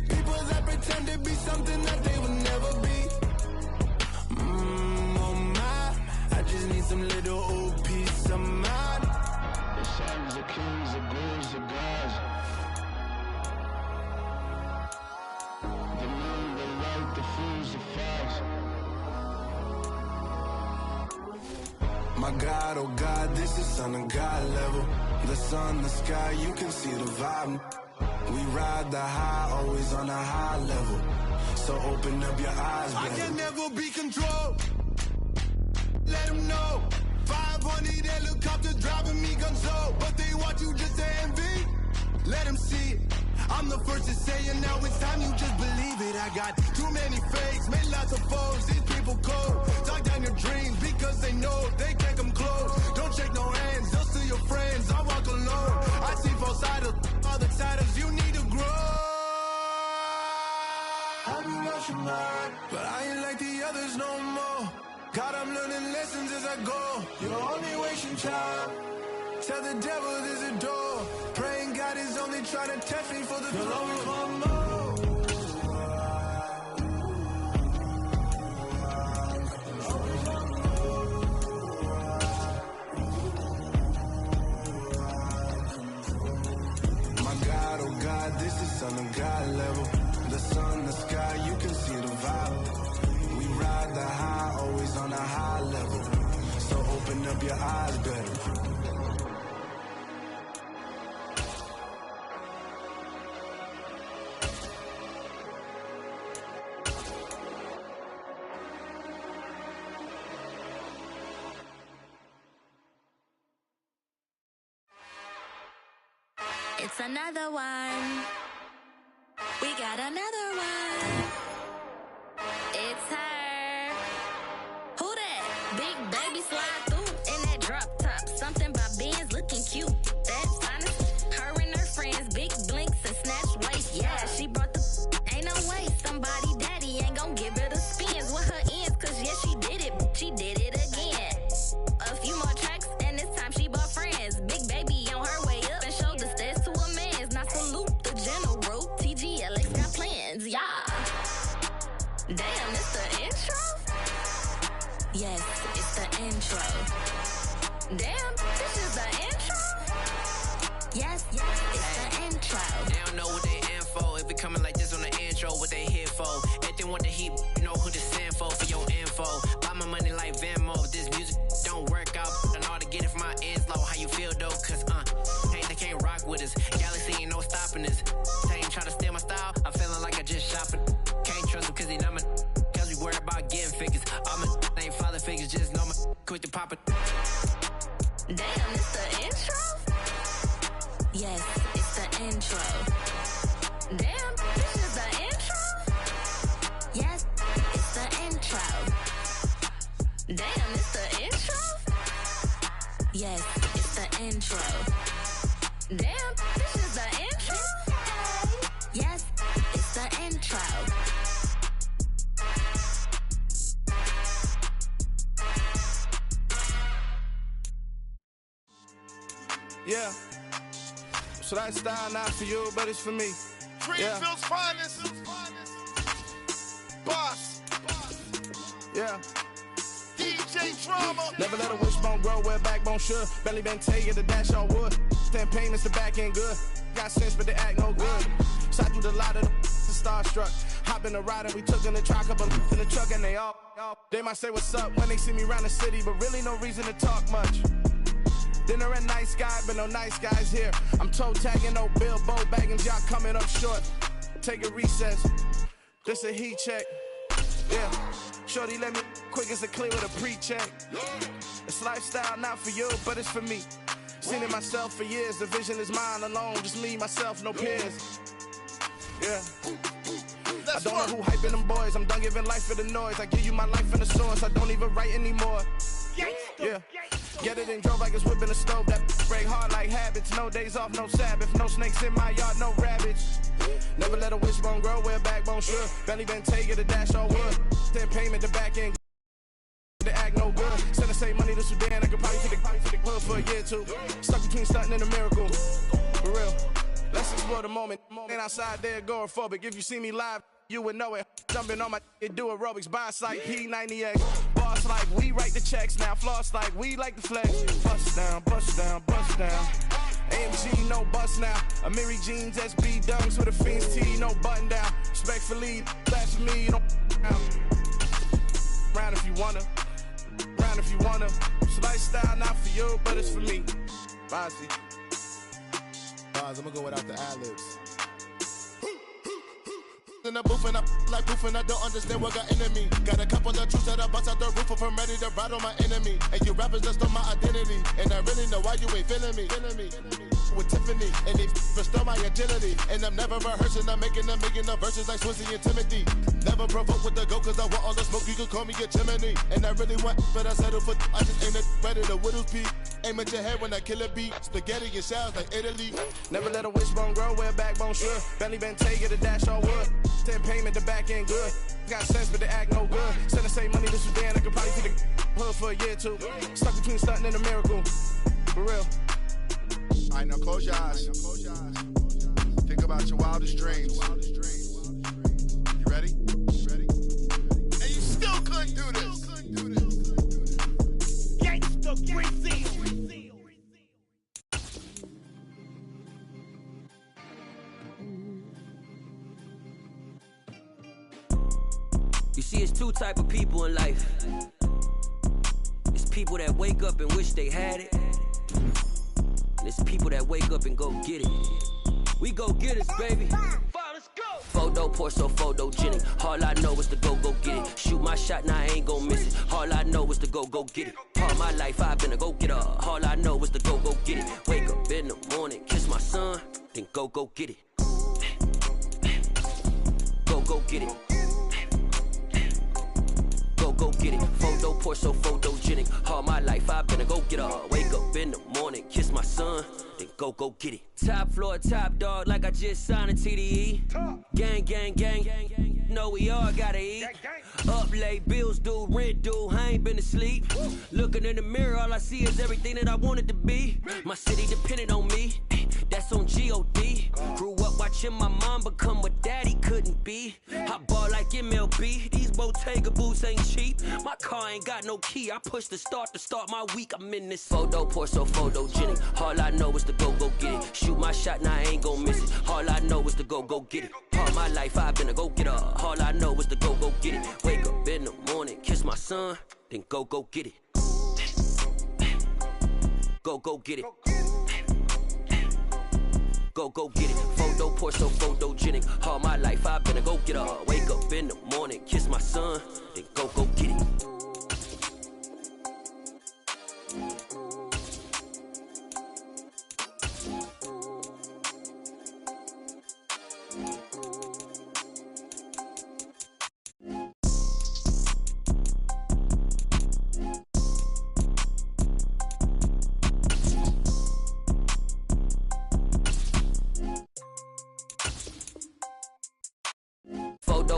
People that pretend to be something that they will never be. Oh my, I just need some little old peace of mind. The sons, the kings, the ghouls, the gods. The moon, the light, the fools, the facts. My God, oh God, this is Son of God level. The sun, the sky, you can see the vibe. We ride the high, always on a high level. So open up your eyes, baby. I can never be controlled. Let them know. 500 helicopters driving me gonzo. But they want you just to envy. Let them see it. I'm the first to say it, now it's time you just believe it. I got too many fakes, made lots of foes. These people cold. Talk down your dreams because they know they can't come close. Don't shake no hands, just to your friends. I walk alone. I see both sides of other titles. You need to grow. I've been watching mine, but I ain't like the others no more. God, I'm learning lessons as I go. You're only wasting time. Tell the devil there's a door. Praying God is only trying to test me for the glory. My God, oh God, this is Son of God level. The sun, the sky, you can see the vibe. We ride the high, always on a high level. So open up your eyes better. It's another one. We got another one. It's her. Who that? Big baby slide through in that drop top. Something by Benz looking cute. That's honest. Her and her friends, big blinks and snatch waist. Yeah, she brought the. Ain't no way. Somebody daddy ain't gon' give her the spins with her ends. Cause yeah, she did it. She did it again. A few more tracks and this time she bought friends. Big baby on her way up and showed the stairs to a man's. Now salute the general. TGLX got plans, yeah. Damn, it's the intro? Yes, it's the intro. Damn, this is the intro? Yes, it's the intro. They don't know what they in for. If we coming like this on the intro, want the heat, you know who to send for your info. Buy my money like Venmo, this music don't work out. And all to get it from my ends low. How you feel though? Cause they can't rock with us. Galaxy ain't no stopping us. They ain't try to steal my style. I'm feeling like I just shopping. Can't trust them cause they not my cause we worried about getting figures. All my ain't father figures, just know my quick to pop it. Damn, it's the intro? Yes, it's the intro. Damn, this is the intro? Yes, it's the intro. Damn, it's the intro? Yes, it's the intro. Damn, this is the intro? Yes, it's the intro. Yeah. So that style not for you, but it's for me. Greenfield's finest. Boss. Yeah. DJ Drama. Never let a wishbone grow where backbone should. Belly been taking the dash all wood. 10 payments, the back end good. Got sense, but they act no good. So I do the lot of the starstruck. Hop in the ride and we took in the truck up in the truck and they might say what's up when they see me around the city, but really no reason to talk much. Dinner and nice guy, but no nice guys here. I'm toe tagging, no Bilbo Baggins, y'all coming up short. Take a recess, this a heat check. Yeah, shorty let me quick as a clear with a pre-check. It's lifestyle not for you, but it's for me. Seen it myself for years, the vision is mine alone. Just me, myself, no peers. Yeah. I don't know who hyping them boys, I'm done giving life for the noise. I give you my life in the source, I don't even write anymore. Yeah. Get it and drove like it's whipping a stove. That break hard like habits. No days off, no Sabbath. No snakes in my yard, no rabbits. Never let a wishbone grow where backbone should. Belly been taking the dash all wood. 10 payment, the back end. They act no good. Send the same money to Sudan. I could probably take the hood for a year or two. Stuck between stunting and a miracle. For real. Let's explore the moment. Ain't outside there agoraphobic. If you see me live, you would know it. Jumping on my do aerobics by site P90X. Boss like we write the checks now. Floss like we like the flex. Bust down, bust down, bust down. AMG, no bust now. Amiri jeans, SB dunks with a Fiends T, no button down. Respectfully, blasphemy, you don't round if you wanna. Round if you wanna. It's lifestyle not for you, but it's for me. Bossy. Boss, I'm gonna go without the ad-libs. In the booth and I like proof and I don't understand what got into me. Got a couple of troops that I bust out the roof if I'm ready to ride on my enemy. And you rappers just stole my identity. And I really know why you ain't feeling me. With Tiffany, and they restore my agility. And I'm never rehearsing, I'm making a million of verses like Swizzy and Timothy. Never provoke with the go, cause I want all the smoke, you can call me a chimney. And I really want, but I settle for, I just ain't ready to Whittles Peak. Aim at your head when I kill a beat. Spaghetti and shells like Italy. Never let a wishbone grow where backbone should. Belly been taking the dash all wood. 10 payment, the back end good. Got sense, but they act no good. Send the same money to Sudan, I could probably take the hood for a year or two. Stuck between stunting and a miracle. For real. Alright, now close your eyes. Think about your wildest dreams. You ready? And you still couldn't do this. Gangsta Brazil. You see, it's two type of people in life. It's people that wake up and wish they had it. And it's people that wake up and go get it. We go get it, baby. Photo poor, so photogenic. All I know is to go get it. Shoot my shot, now I ain't gon' miss it. All I know is to go get it. All my life I've been a go-getter. All I know is to go get it. Wake up in the morning, kiss my son, then go get it. Go get it. Go get it. Photo poor, so photogenic. All my life I've been a go-getter. Wake up in the morning, kiss my son, then go get it. Top floor, top dog, like I just signed a TDE. Gang. Know we all gotta eat. Up late, bills due, rent due, I ain't been asleep. Looking in the mirror, all I see is everything that I wanted to be. My city depended on me. that's on G.O.D. Grew up watching my mom become what daddy couldn't be. I ball like MLB, these Bottega boots ain't cheap. My car ain't got no key, I push the start to start my week. I'm in this photo, pour so photogenic. All I know is to go get it. Shoot my shot, now I ain't gon' miss it. All I know is to go get it. All my life I've been a go-getter. All I know is to go get it. Wake up in the morning, kiss my son, then go get it. Go get it. Go get it. Photo, pour so photogenic. All my life I've been a go-getter. Wake up in the morning, kiss my son, then go get it.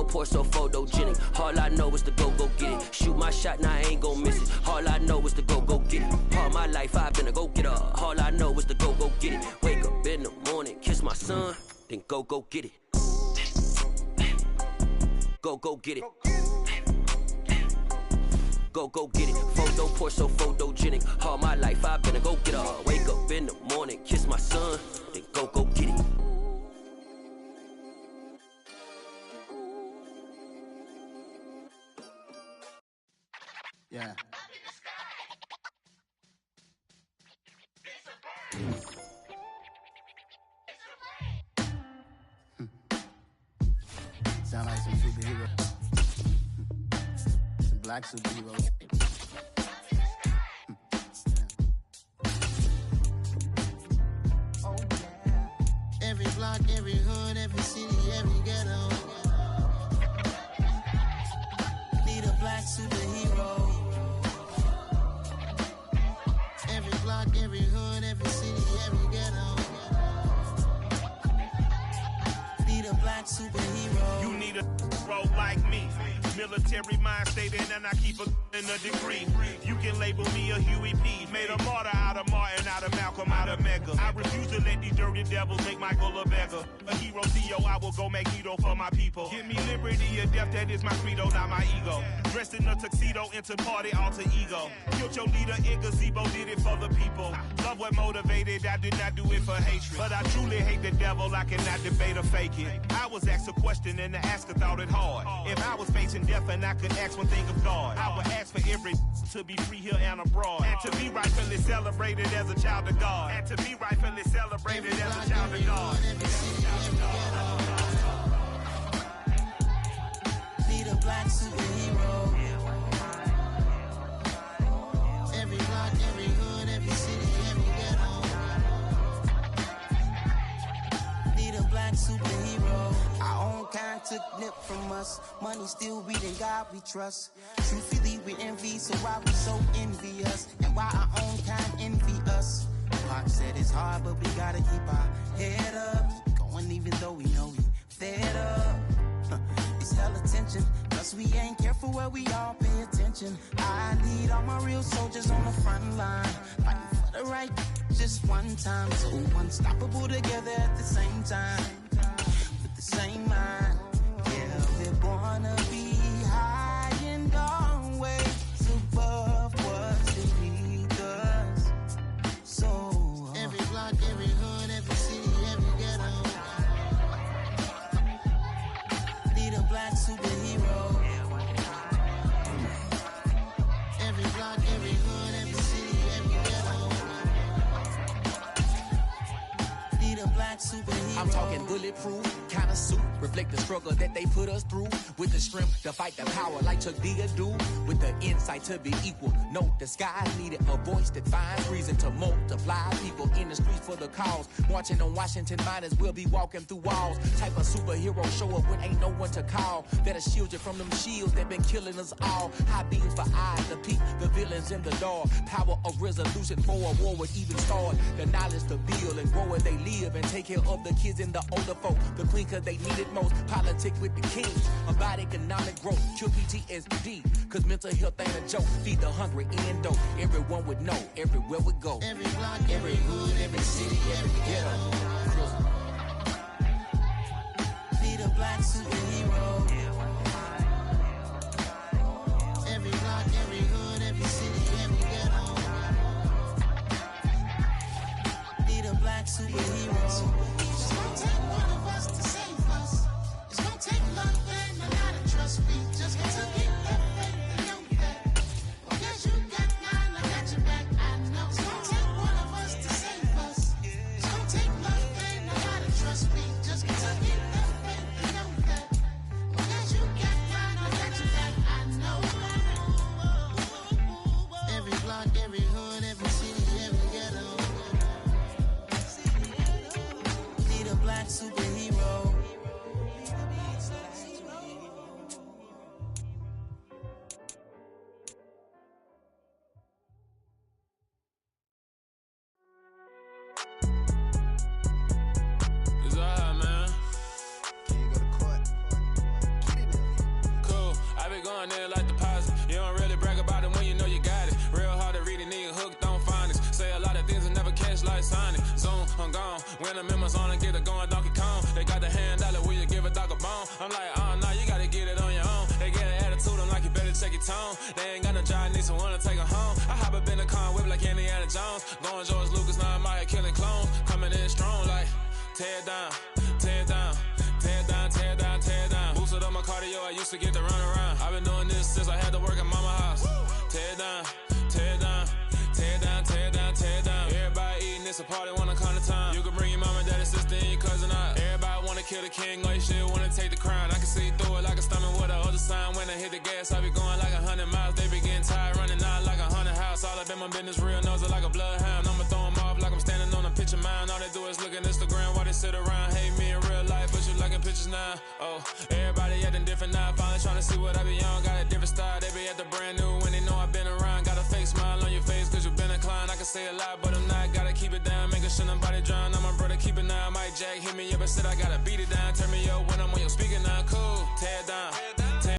Pour so photogenic. All I know is to go get it. Shoot my shot, now I ain't gon' miss it. All I know is to go get it. All my life I've been a go-getter. All I know is to go get it. Wake up in the morning, kiss my son, then go get it. Go get it. Go get it. Photo, pour so photogenic. All my life I've been a go-getter. Wake up in the morning, kiss my son, then go get it. Yeah. Sound like some superhero. Some black superheroes. Oh yeah. Every block, every hood, every city, every ghetto. Need a black superhero. Every block, every hood, every city, every ghetto. Need a black superhero. You need a bro like me. Military mind stated, and I keep in a degree. You can label me a Huey P. Made a martyr out of Martin, out of Malcolm, out of Mega. I refuse to let these dirty devils make Michael a beggar. A hero CEO, I will go Magneto for my people. Give me liberty or death, that is my credo, not my ego. Dressed in a tuxedo, into party, alter ego. Killed your leader in gazebo, did it for the people. Love what motivated, I did not do it for hatred. But I truly hate the devil, I cannot debate or fake it. I was asked a question and the asker thought it hard. If I was facing death and I could ask one thing of God, I would ask for every to be free here and abroad, and to be rightfully celebrated as a child of God, and to be rightfully celebrated as a child of God. Need a black superhero. Every block, every hood, every city, every ghetto. Need a black superhero. Our own kind took nip from us. Money still reading God we trust. Truthfully we envy, so why we so envious? And why our own kind envy us? Pac said it's hard, but we gotta keep our head up. Going even though we know we fed up. It's hell attention, cause we ain't careful where we all pay attention. I need all my real soldiers on the front line, fighting for the right just one time. So unstoppable together at the same time, with the same mind. Yeah, we're born to be high and always above what's beneath us. So every block, every hood, every city, every ghetto. Need a black superhero. Every block, every hood, every city, every ghetto. Need a black superhero. I'm talking bulletproof kind of suit, reflect the struggle that they put us through, with the strength to fight the power like Chuck D do, with the insight to be equal. Note the sky needed a voice that finds reason to multiply people in the streets for the cause. Marching on Washington miners will be walking through walls. Type of superhero show up when ain't no one to call. That'll shield you from them shields that been killing us all. High beams for eyes to peek the villains in the dark. Power of resolution for a war would even start. The knowledge to build and grow where they live and take care of the kids kids and the older folk. The queen cause they need it most. Politic with the king. About economic growth. Cure PTSD. Cause mental health ain't a joke. Feed the hungry and dope. Everyone would know. Everywhere we go. Every block, every hood, every city, every ghetto. Need a black superhero. Every block, every hood, every city, every ghetto. Need a black superhero. It's gonna take one of us to save us. It's gonna take love and a lot of trust. We just got to get that faith and know that. Because you got mine, I got your back. I know. It's gonna take one of us to save us. It's gonna take love and a lot of trust. We just got to get that faith and know that. Because you got mine, I got your back. I know. Every block, every hood, every city, every ghetto. Need a black superhero. It's alright, man. Cool. I been going there like deposit. You don't really brag about it when you know you got it. Real hard to read a nigga hooked on phonics. Say a lot of things and never catch like Sonic. Zoom, I'm gone. When I'm in my zone, I get it going Donkey Kong. They got the hand dollar, will you give a dog a bone? I'm like, oh no, you gotta get it on your own. They get an attitude, I'm like, you better check your tone. They ain't got no job, need someone to take her home. I hop up in the car, whip like Indiana Jones. Going George Lucas, now I'm out here killing clones. Coming in strong like, tear down, tear down, tear down, tear down, tear down. Boosted up my cardio, I used to get to run around. I've been doing this since I had to work at mama house. Tear down, tear down, tear down, tear down, tear down. Everybody eating, it's a party, wanna come to time. You can bring your mama, daddy, sister, and your cousin out. Everybody wanna kill the king, or you shit wanna take the crown. I can see through it like a stomach with a other sign. When I hit the gas, I be going like 100 miles. They be getting tired, running out like 100 house. All up in my business, real nose it like a bloodhound. I'ma throw 'em off like I'm standing on a picture mound. All they do is look at Instagram while they sit around. Hate me in real life, but you liking pictures now. Oh, everybody acting different now. Finally trying to see what I be on. Got a different style, they be at the brand new when they know I've been around. Got a fake smile on your face cause you been inclined. I can say a lot, but I'm not. Gotta keep it down, making sure nobody drown. I'm my brother, keep it now. Mike Jack hit me up and said I gotta beat it down. Turn me up when I'm on your speaker now, cool.